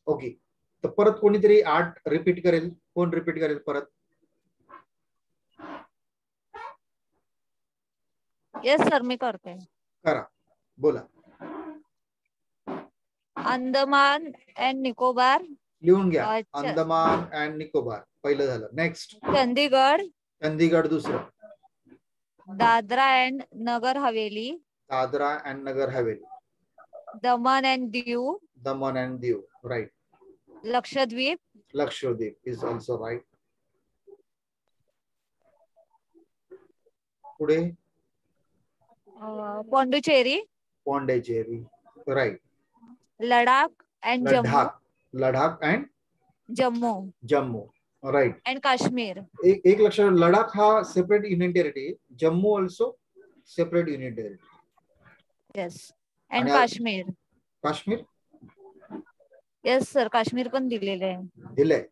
ओके, तर परत कोणीतरी 8 रिपीट करेल. कोण रिपीट करेल परत? येस सर, मी करते. करा, बोला. अंदमान अँड निकोबार. लिहून घ्या. अच्छा. अंदमान अँड निकोबार पहिलं झालं. नेक्स्ट चंदीगड. चंदीगड दुसरं. Dadra and Nagar Haveli. Dadra and Nagar Haveli. Daman and Diu. Daman and Diu right. Lakshadweep. Lakshadweep is also right. पुढे Pondicherry. Pondicherry right. Ladakh and Jammu. Ladakh. Ladakh and Jammu Jammu right. And Kashmir. एक लक्षात, लडाख हा separate union territory. Jammu also separate union territory. Yes. And आणि काश्मीर. काश्मीर. येस सर, काश्मीर पण दिलेले आहे. दिलंय.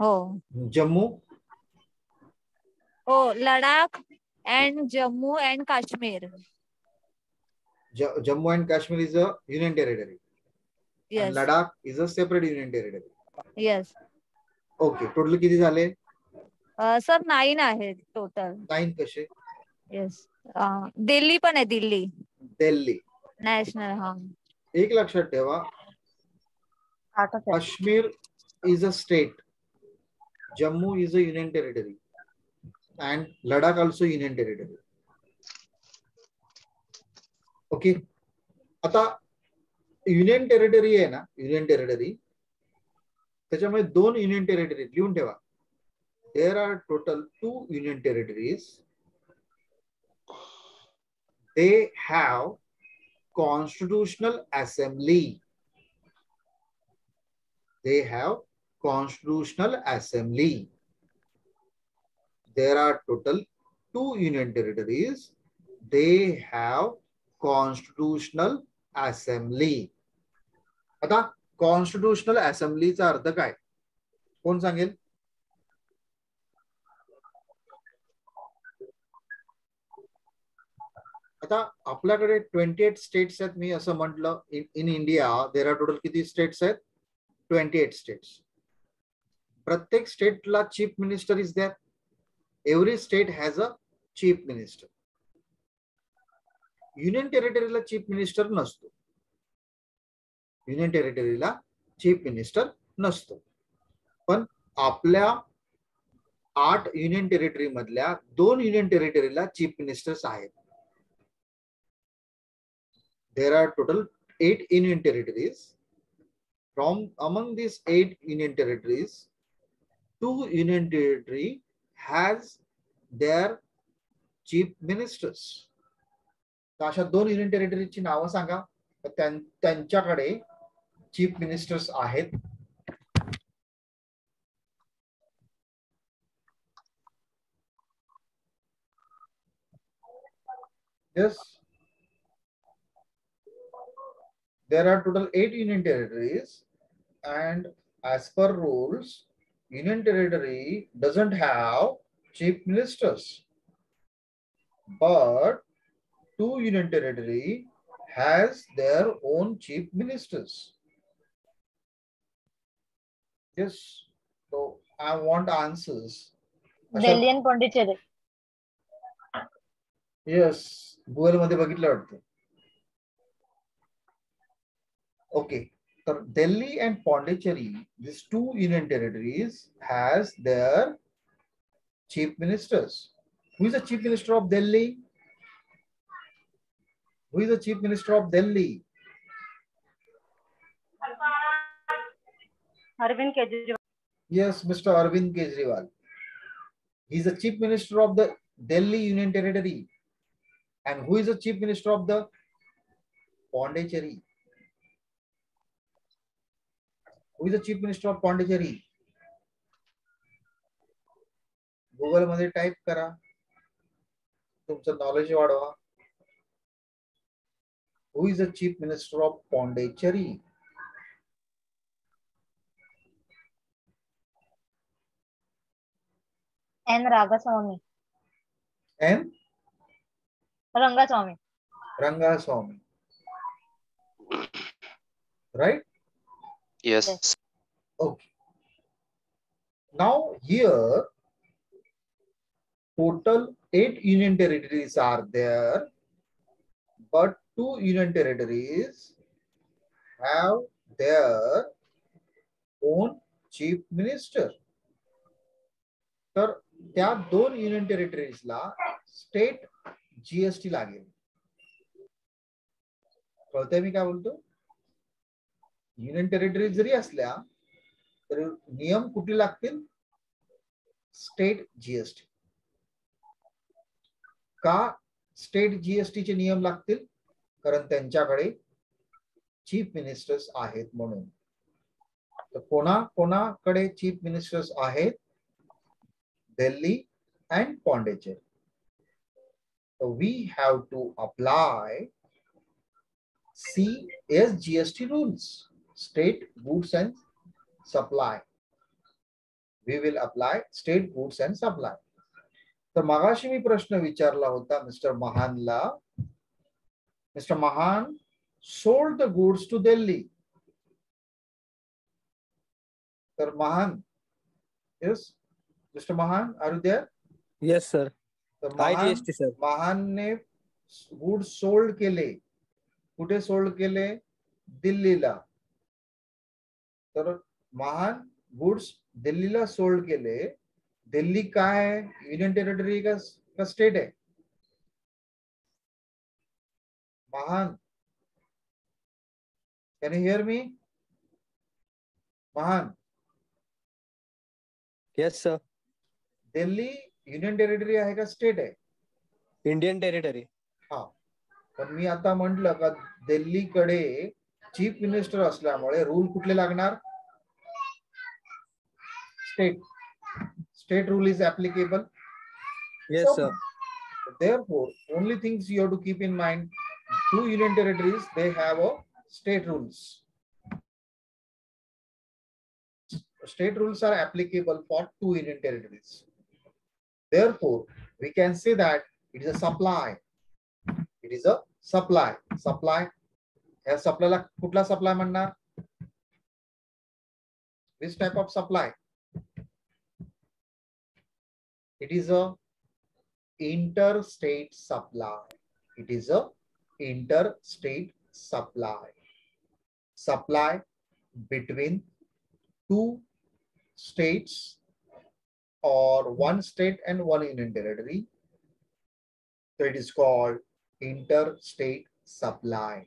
हो जम्मू. हो, Ladakh and Jammu and Kashmir. Jammu and Kashmir is a union territory. Yes. Ladakh is a separate union territory. Yes. Okay, total किती झाले? सर 9 आहेत टोटल. 9 कसे? येस. दिल्ली पण आहे. दिल्ली दिल्ली नॅशनल. हा, एक लक्षात ठेवा, Kashmir is a state, Jammu is a union territory and Ladakh also union territory. Okay, आता युनियन टेरिटरी आहे ना, युनियन टेरिटरी, त्याच्यामुळे 2 युनियन टेरिटरी लिहून ठेवा. There are total 2 union territories. They have constitutional assembly. They have constitutional assembly. There are total 2 union territories. They have constitutional assembly. आता constitutional असेंब्लीचा अर्थ काय? कोण सांगेल? आता आपल्याकडे 28 स्टेट्स आहेत. मी असं म्हटलं in India there are total किती स्टेट्स आहेत? 28 स्टेट्स. प्रत्येक स्टेटला chief minister is there. Every state has a chief minister. Union टेरिटरीला चीफ मिनिस्टर नसतो. युनियन टेरिटरीला चीफ मिनिस्टर नसतो. पण आपल्या 8 युनियन टेरिटरी मधल्या 2 युनियन टेरिटरीला चीफ मिनिस्टर्स आहेत. There are total 8 union territories. From among these 8 union territories, 2 union territory has their chief ministers. तर अशा 2 युनियन टेरिटरीची नावं सांगा. त्यांच्याकडे चीफ मिनिस्टर्स आहेत. Yes. There are total 8 union territories, and as per rules, union territory doesn't have chief ministers, but 2 union territory has their own chief ministers. Yes, so I want answers. Delhi आणि Pondicherry. Yes, Google मध्ये बघितलं वाटतं. Okay, so Delhi and Pondicherry, these 2 union territories has their chief ministers. Who is the chief minister of Delhi? Who is the chief minister of Delhi? Arvind Kejriwal. Yes, Mr. Arvind Kejriwal. He is the chief minister of the Delhi Union Territory. And who is the chief minister of the Pondicherry? Who is the chief minister of Pondicherry? Google मध्ये type करा. तुमचं knowledge वाढवा. Who is the chief minister of Pondicherry? N Rangaswamy. N. Rangaswamy. Rangaswamy. Right? Yes. Okay. Now here total 8 union territories are there, but 2 union territories have their own chief minister. तर त्या 2 union टेरिटरीजला state GST लागेल. कळतंय मी काय बोलतो? Union territories जरी असल्या तरी नियम कुठले लागतील? State GST. का स्टेट जीएसटी चे नियम लागतील? कारण त्यांच्याकडे चीफ मिनिस्टर्स आहेत म्हणून. तर कोणाकडे चीफ मिनिस्टर्स आहेत? Delhi and Pondicherry. So we have to apply CSGST rules, state goods and supply. We will apply state goods and supply. तर मगाशी मी प्रश्न विचारला होता मिस्टर महानला. मिस्टर महान sold the goods to Delhi. तर महान, yes. Mr. Mahan, are you there? Yes, sir. तर महान, IGST, sir. महानने गुड्स सोल्ड केले. कुठे सोल्ड केले? दिल्लीला. तर महान गुड्स दिल्लीला सोल्ड केले. दिल्ली काय आहे? युनियन टेरिटरी का स्टेट आहे? महान, कैन यू हियर मी? महान. Yes, sir. Delhi union territory आहे का स्टेट आहे? Indian territory. हा, पण मी आता म्हटलं का दिल्लीकडे चीफ मिनिस्टर असल्यामुळे रूल कुठले लागणार? State. State rule is applicable. Yes, So, sir. therefore, only things you have to keep in mind: 2 union territories, they have a state rules. State rules are applicable for 2 union territories. Therefore, we can say that it is a supply. It is a supply. Supply, या सप्लायला कुठला supply म्हणणार? Which type of supply? It is a interstate supply. It is a interstate supply. Supply between two states or one state and one union territory. So it is called interstate supply.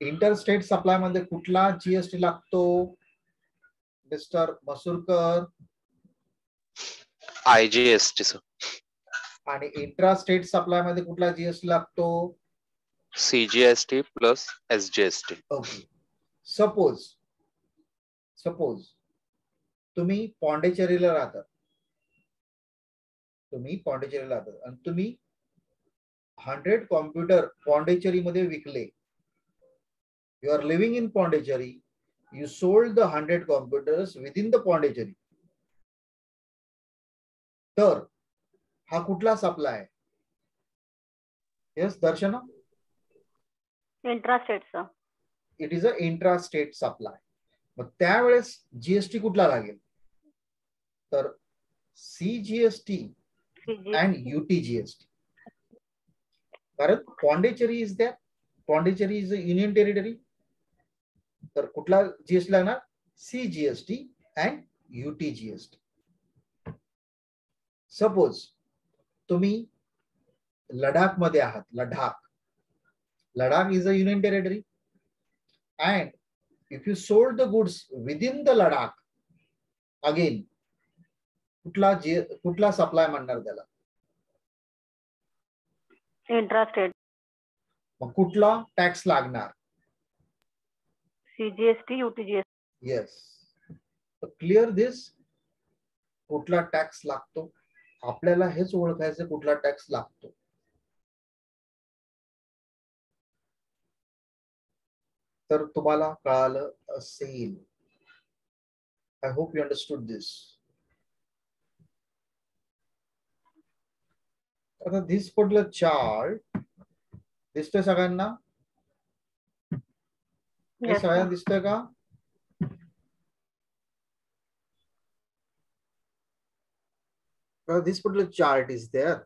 Interstate supply मध्ये कुठला GST लागतो mister Masurkar? IGST sir. आणि intrastate supply मध्ये कुठला GST लागतो? CGST plus SGST. Okay. Suppose तुम्ही पॉंडिचेरीला राहतात, आणि तुम्ही 100 कॉम्प्युटर पॉंडिचेरी मध्ये विकले. You are living in Pondicherry. You sold the 100 computers within the Pondicherry. तर हा कुठला सप्लाय आहे? Yes, दर्शना? इंट्रास्टेटचा. It is a intrastate supply. मग त्यावेळेस जीएसटी कुठला लागेल? तर CGST and UTGST. कारण पॉंडिचेरी इज द्या, Pondicherry is a union territory. तर कुठला जीएसटी लागणार? CGST and UTGST. सपोज तुम्ही लडाख मध्ये आहात. Ladakh is a union territory, and if you sold the goods within the Ladakh, again कुठला सप्लाय म्हणणार त्याला? इंट्रास्टेट. मग कुठला टॅक्स लागणार? CGST, UTGST. Yes. Clear this? कुठला टॅक्स लागतो? आपल्याला हेच ओळखायचं कुठला टॅक्स लागतो. तर तुम्हाला कळालं असेल. I hope you understood this. आता दिस पर्टिक्युलर चार्ट दिसतोय सगळ्यांना? हे सगळ्यांना दिसतोय का? This particular chart is there.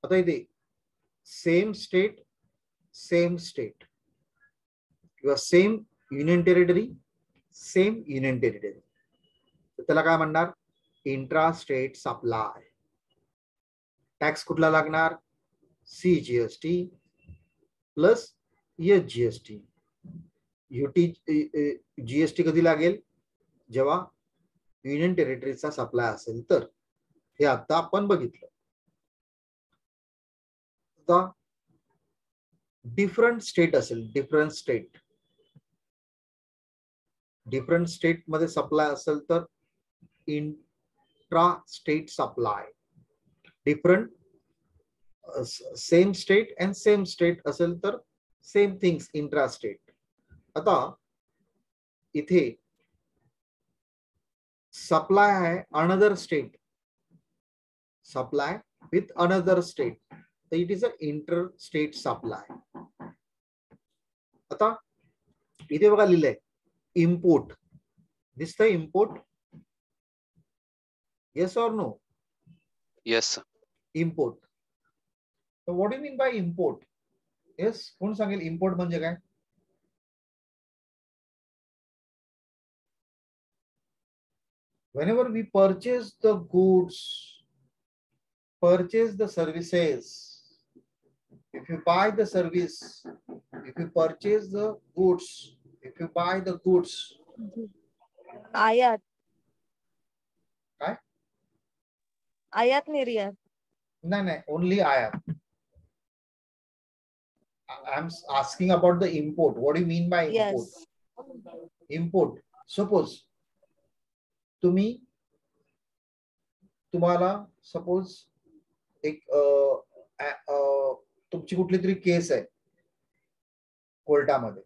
आता इथे सेम स्टेट किंवा सेम युनियन टेरिटरी, त्याला काय म्हणणार? Intrastate supply. टॅक्स कुठला लागणार? CGST plus SGST. GST कधी लागेल? जेव्हा युनियन टेरिटरीचा सप्लाय असेल तर. हे आता आपण बघितलं. आता डिफरंट स्टेट असेल, डिफरंट स्टेट मध्ये सप्लाय असेल तर intra state supply. Different same state and same state असेल तर सेम थिंग्स इंट्रा स्टेट. आता इथे सप्लाय आहे another state, supply with another state, तर it is a inter state supply. आता इथे बघा लिहिलंय इम्पोर्ट. दिसतंय import? Yes or no? Yes. Import. What do mean by import? Yes, कोण सांगेल इम्पोर्ट म्हणजे काय? Whenever we purchase the goods, purchase the services, if you buy the service, if you purchase the goods, if you buy the goods, आयात. काय? आयात निर्यात. नाही, only आयात. I'm asking about the import. What do you mean by import? Yes. Import. Suppose तुम्हाला suppose एक तुमची कुठली तरी केस आहे कोर्टामध्ये,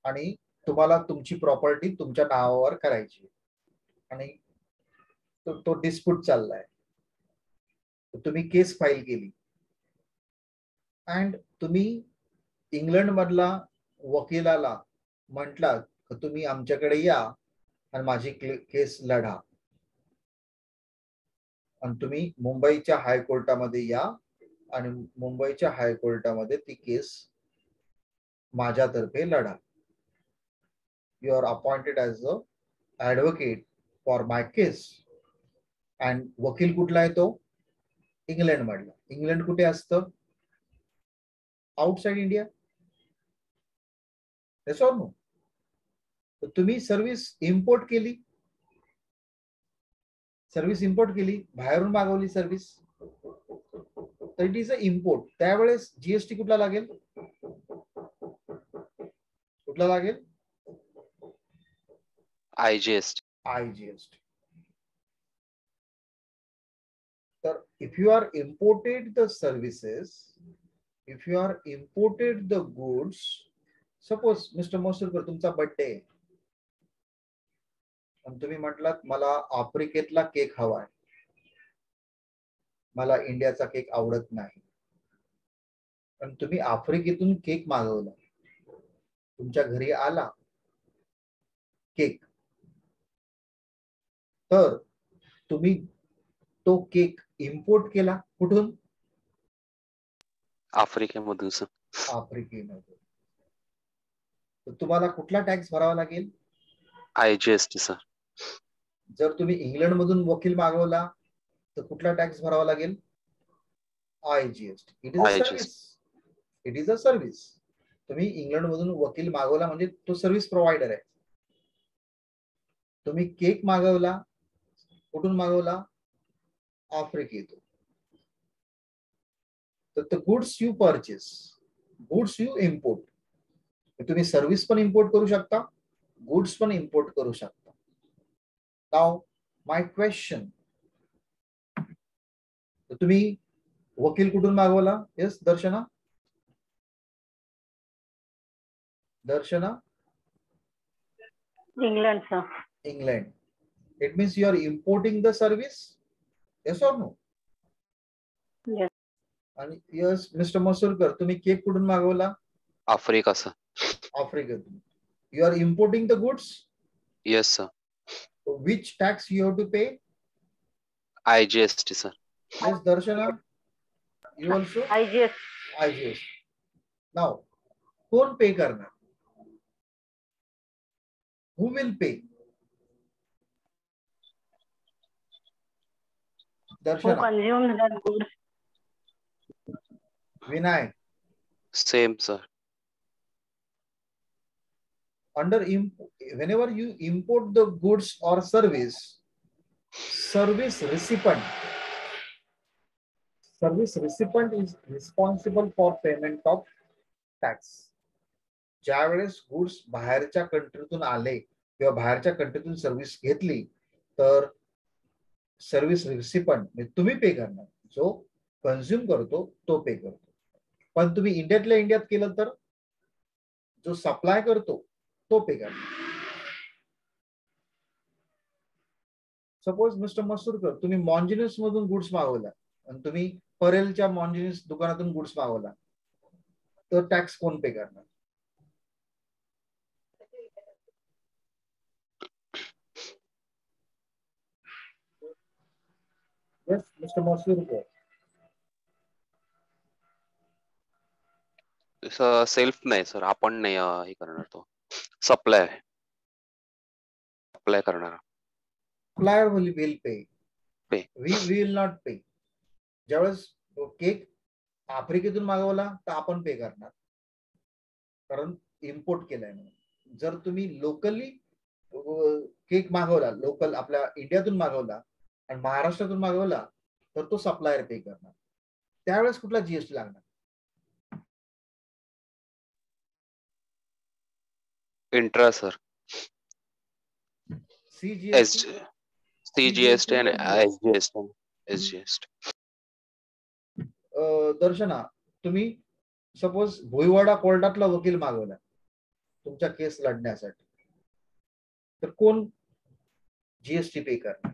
आणि तुम्हाला तुमची प्रॉपर्टी तुमच्या नावावर करायची, आणि तो डिस्प्यूट चाललाय. तुम्ही केस फाईल केली अँड तुम्ही इंग्लंड मधला वकिलाला म्हटलात की तुम्ही आमच्याकडे या आणि माझी केस लढा, आणि तुम्ही मुंबईच्या हायकोर्टामध्ये या आणि मुंबईच्या हायकोर्टामध्ये ती केस माझ्यातर्फे लढा. You are appointed as a advocate for my case. And वकील कुठला आहे तो? इंग्लंड मधला. इंग्लंड कुठे असतं? Outside India. Yes or no? तर तुम्ही सर्व्हिस इम्पोर्ट केली, बाहेरून मागवली सर्व्हिस, तर इट इज अ इम्पोर्ट. त्यावेळेस जीएसटी कुठला लागेल? IGST. IGST. तर if you are imported the services, if you are imported the goods, suppose Mr Mosurkar तुमचा बर्थडे आहे आणि तुम्ही म्हटलात मला आफ्रिकेतला केक हवाय, मला इंडियाचा केक आवडत नाही, पण तुम्ही आफ्रिकेतून केक मागवला, तुमच्या घरी आला केक, तर तुम्ही तो केक इम्पोर्ट केला कुठून? आफ्रिकेमधून सर. आफ्रिकेमधून. तर तुम्हाला कुठला टॅक्स भरावा लागेल? IGST sir. जर तुम्ही इंग्लंड मधून वकील मागवला तर कुठला टॅक्स भरावा लागेल? IGST. It is a IGST. Service. It is a service. तुम्ही इंग्लंड मधून वकील मागवला म्हणजे तो सर्व्हिस प्रोव्हायडर आहे. तुम्ही केक मागवला, कुठून मागवला? आफ्रिकेतून. तर the goods you purchase, goods you import. तुम्ही सर्व्हिस पण इम्पोर्ट करू शकता, गुड्स पण इम्पोर्ट करू शकता. नाउ माय क्वेश्चन, तुम्ही वकील कुठून मागवला? Yes Darshana. England sir. England. It means you are importing the service. Yes or no? Yes. आणि यस मिस्टर मसूरकर तुम्ही केक कुठून मागवला? Africa sir. आफ्रिकेतून. You are importing the goods. Yes sir. Which tax you have to pay? IGST sir. Yes Darshana, you also? IGST. Now कोण pay करणार? Who will pay? Who Darshana. consumes that goods? Vinayak. Same sir. Under whenever you import the goods or service recipient is responsible for payment of tax. ज्या वेळेस goods बाहेरच्या कंट्रीतून आले किंवा बाहेरच्या कंट्रीतून service घेतली तर सर्व्हिस रिसिपंट तुम्ही पे करणार, जो कन्झ्युम करतो तो पे करतो. पण तुम्ही इंडियातल्या इंडियात केलं तर जो सप्लाय करतो तो पे करणार. सपोज मिस्टर मसूरकर तुम्ही मॉन्जिनिस मधून गुड्स मागवला आणि तुम्ही परेलच्या मॉन्जिनिस दुकानातून गुड्स मागवला, तर टॅक्स कोण पे करणार? Yes mister Masurkar. सेल्फ नाही सर, आपण नाही हे करणार, तो सप्लाय करणार. Supplier will pay. Pay. We will not pay. ज्यावेळेस केक आफ्रिकेतून मागवला तर आपण पे करणार, कारण इम्पोर्ट केलाय म्हणून. जर तुम्ही लोकली केक मागवला, लोकल आपल्या इंडियातून मागवला आणि महाराष्ट्रातून मागवला तर तो सप्लायर पे करणार. त्यावेळेस कुठला जीएसटी लागणार? Intra sir. CGST आणि SGST. दर्शना, तुम्ही सपोज भोईवाडा कोर्टातला वकील मागवला तुमच्या केस लढण्यासाठी, तर कोण जीएसटी पे करणार?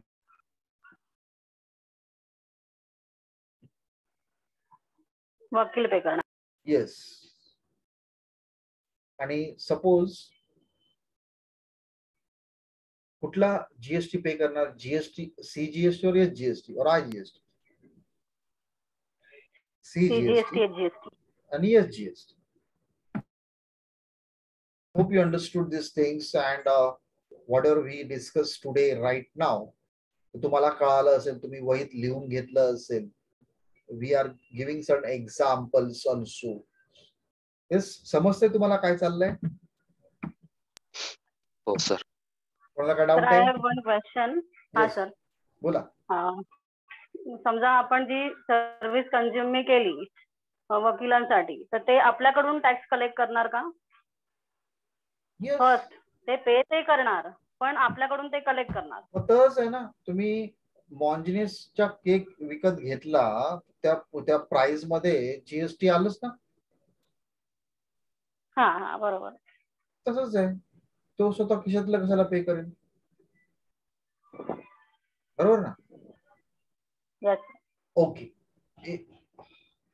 वकील पे करणार. येस. आणि सपोज कुठला जीएसटी पे करणार, जीएसटी सीजीएसटी और जीएसटी और IGST? CGST CGST GST. and SGST. Hope you understood these things and whatever we discussed today right now, तुम्हाला कळालं असेल, तुम्ही वहीत लिहून घेतलं असेल. We are giving some examples also. Yes, समजते तुम्हाला काय चाललंय? हो सर. कोणाला काय सर डाऊट आय आहे? Have one question. हा Yes. सर. बोला. समजा आपण जी सर्व्हिस कंझ्युम केली वकिलांसाठी, तर ते आपल्याकडून टॅक्स कलेक्ट करणार का? Yes. फर्स्ट ते पे ते करणार, पण आपल्याकडून ते कलेक्ट करणार. मग तसंच आहे ना, तुम्ही मॉन्जिनिसचा केक विकत घेतला, त्या प्राइस मध्ये जीएसटी आलंच ना. हा हा बरोबर. तसंच आहे, तो स्वतः खिशातलं कशाला पे करेल? बरोबर ना. Yes. Okay.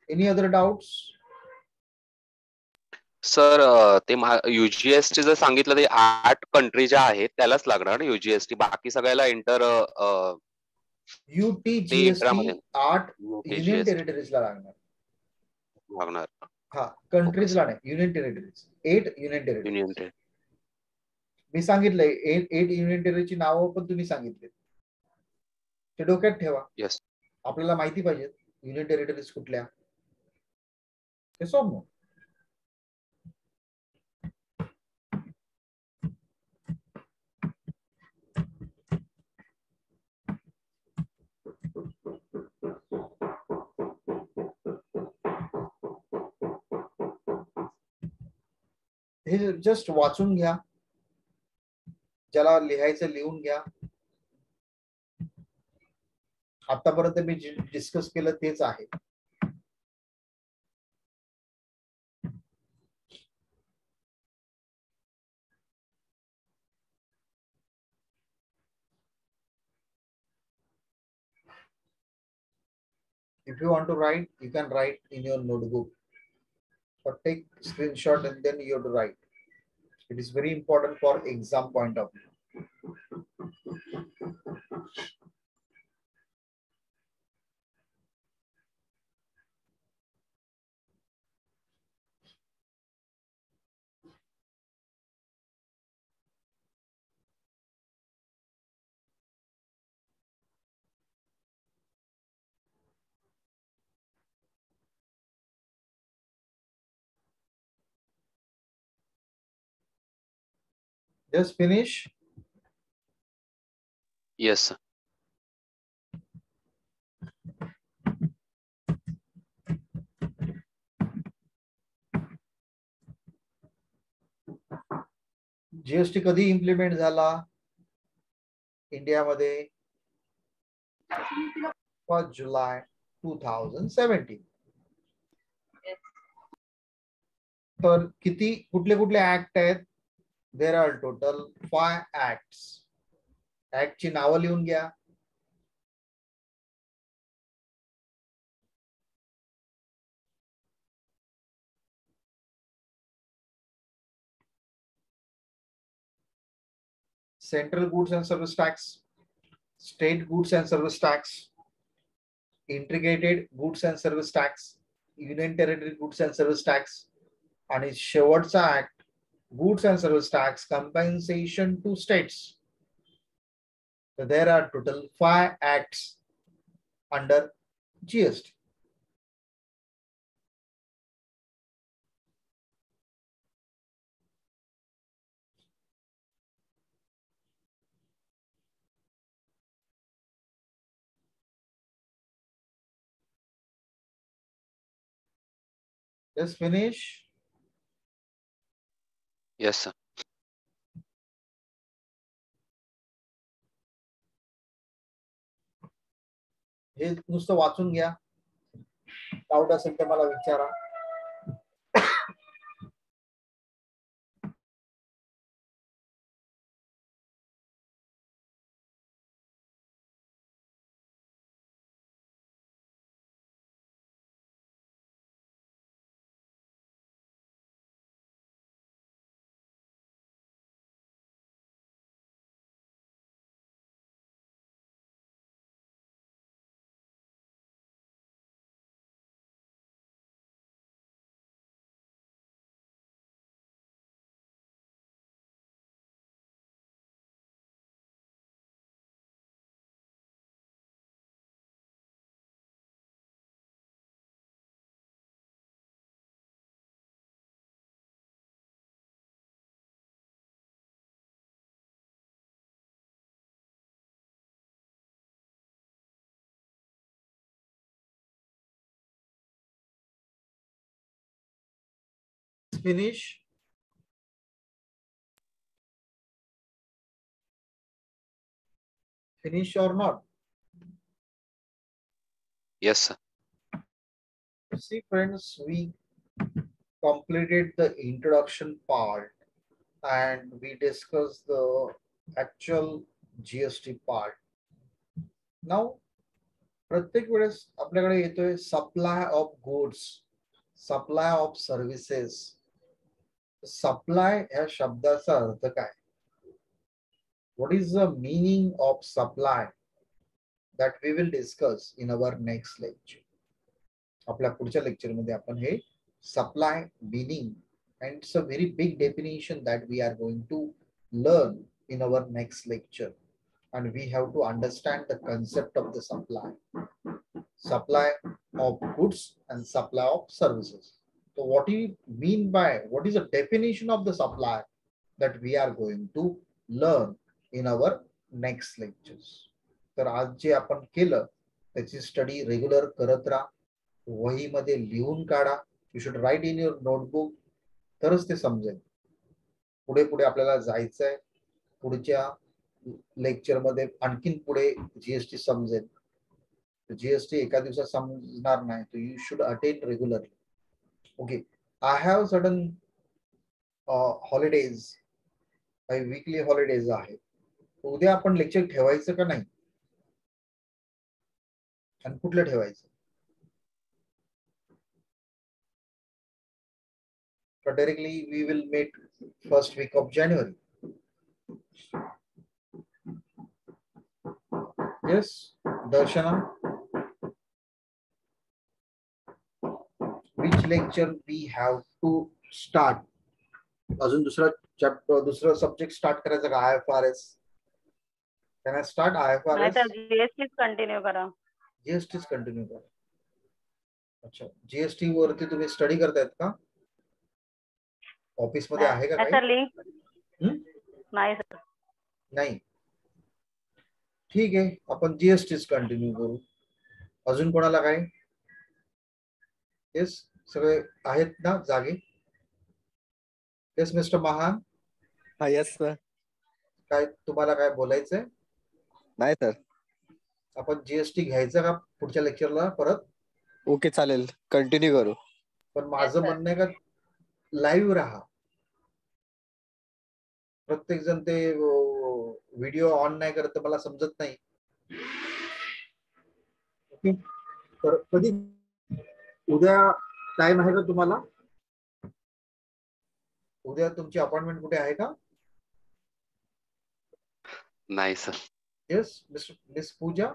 Any other doubts? Sir ते युजीएसटी जर सांगितलं ते 8 कंट्री ज्या आहेत त्यालाच लागणार ना युजीएसटी, बाकी सगळ्याला यूटीजीएसटी 8 युनियन UTGST टेरिटरीजला लागणार. हा, कंट्रीजला नाही, union territories. 8 union territories. Union territory. मी सांगितलंय 8 युनियन टेरिटरीची नावं पण तुम्ही सांगितले, ते डोक्यात ठेवा. येस. आपल्याला माहिती पाहिजे युनियन टेरिटरीज कुठल्या. ते सोम. हे जस्ट वाचून घ्या, ज्याला लिहायचं लिहून घ्या. आतापर्यंत मी डिस्कस केलं तेच आहे. If you want to write, you can write in your notebook or take screenshot and then you have to write. It is very important for exam point of view. Just finish. Yes sir. GST कधी implement झाला इंडियामध्ये? 1 जुलै 2017. तर किती कुठले कुठले act आहेत? There are total 5 acts. ऍक्टची नावं लिहून घ्या. Central Goods and Service Tax, State Goods and Service Tax, Integrated Goods and Service Tax, Union Territory Goods and Service Tax, आणि शेवटचा act Goods and Service Tax Compensation to States. So there are total 5 acts under GST. Just finish. Yes sir. हे नुसतं वाचून घ्या. Doubt असेल तर मला विचारा. finish? Finish or not? Yes, sir. See, friends, we completed the introduction part and we discussed the actual GST part. Now, प्रत्येक वेळेस आपल्याकडे येतोय supply of goods, supply of services. Supply ह्या शब्दाचा अर्थ काय? What is the meaning of supply? That we will discuss in our next lecture. आपल्या पुढच्या लेक्चर मध्ये आपण हे supply meaning and it's a very big definition that we are going to learn in our next lecture, and we have to understand the concept of the supply of goods and supply of services. So what do you mean by, what is the definition of the supply that we are going to learn in our next lectures? तर आज जे आपण केलं त्याची study regular करत राहा, वही मध्ये लिहून काढा. You should write in your notebook, तरच ते समजेल. पुढे पुढे आपल्याला जायचंय. पुढच्या लेक्चर मध्ये आणखीन पुढे जीएसटी समजेल. जीएसटी एका दिवसात समजणार नाही. तो you should attend regularly. Okay, I have sudden holidays, काही वीकली हॉलिडेज आहे. उद्या आपण लेक्चर ठेवायचं का नाही? आणि कुठलं ठेवायचं? But directly we will meet first week of January. Yes, Darshana. Which lecture we have to start? अजून दुसरा चॅप्टर, दुसरा सब्जेक्ट स्टार्ट करायचा का? IFRS. Can I start IFRS? नाही तर जीएसटी कंटिन्यू करा. जीएसटी कंटिन्यू करा. अच्छा, जीएसटी वरती तुम्ही स्टडी करतायत का? ऑफिस मध्ये आहे का काही? सर लिंक नाही सर. नाही, ठीक आहे, आपण जीएसटीच कंटिन्यू करू. अजून कोणाला काय? येस, सगळे आहेत ना जागे? येस मिस्टर महान. हा यस सर. काय तुम्हाला काय बोलायचंय? नाही सर. आपण जीएसटी घ्यायचं का पुढच्या लेक्चरला परत? ओके चालेल, कंटिन्यू करू. पण माझं म्हणणं आहे का लाईव्ह राहा. प्रत्येक जण ते व्हिडिओ ऑन नाही करत, मला समजत नाही. ओके, तर कधी उद्या टाइम आहे का तुम्हाला? उद्या तुमची अपॉइंटमेंट कुठे आहे का? नाही सर. येस मिस पूजा.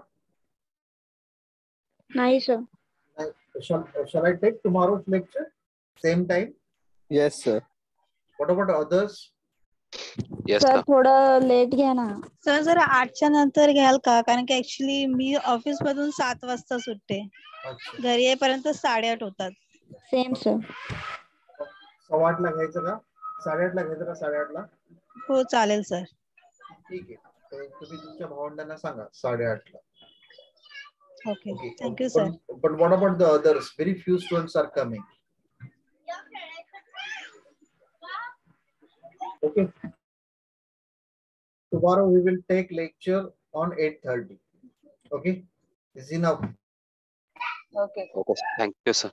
नाही sir. Shall I take tomorrow's lecture same time? Yes sir. What about others? Yes sir sir. थोडं लेट घ्या ना. सर जरा 8च्या नंतर घ्याल का? कारण की ऍक्च्युली मी ऑफिस मधून 7 वाजता सुटते. अच्छा, घरी येईपर्यंत 8:30 होतात. Same sir. 8:15 ला घ्यायचं का? 8:30 ला घ्यायचं का? 8:30 ला? हो चालेल सर. ठीक आहे, तर तुम्ही तुमच्या भावंडांना सांगा 8:30 ला. Okay, Okay. Thank you sir. But what about the others? Very few students are coming. Okay. Tomorrow we will take lecture on 8:30. Okay. Is enough. Okay. Okay, thank you sir.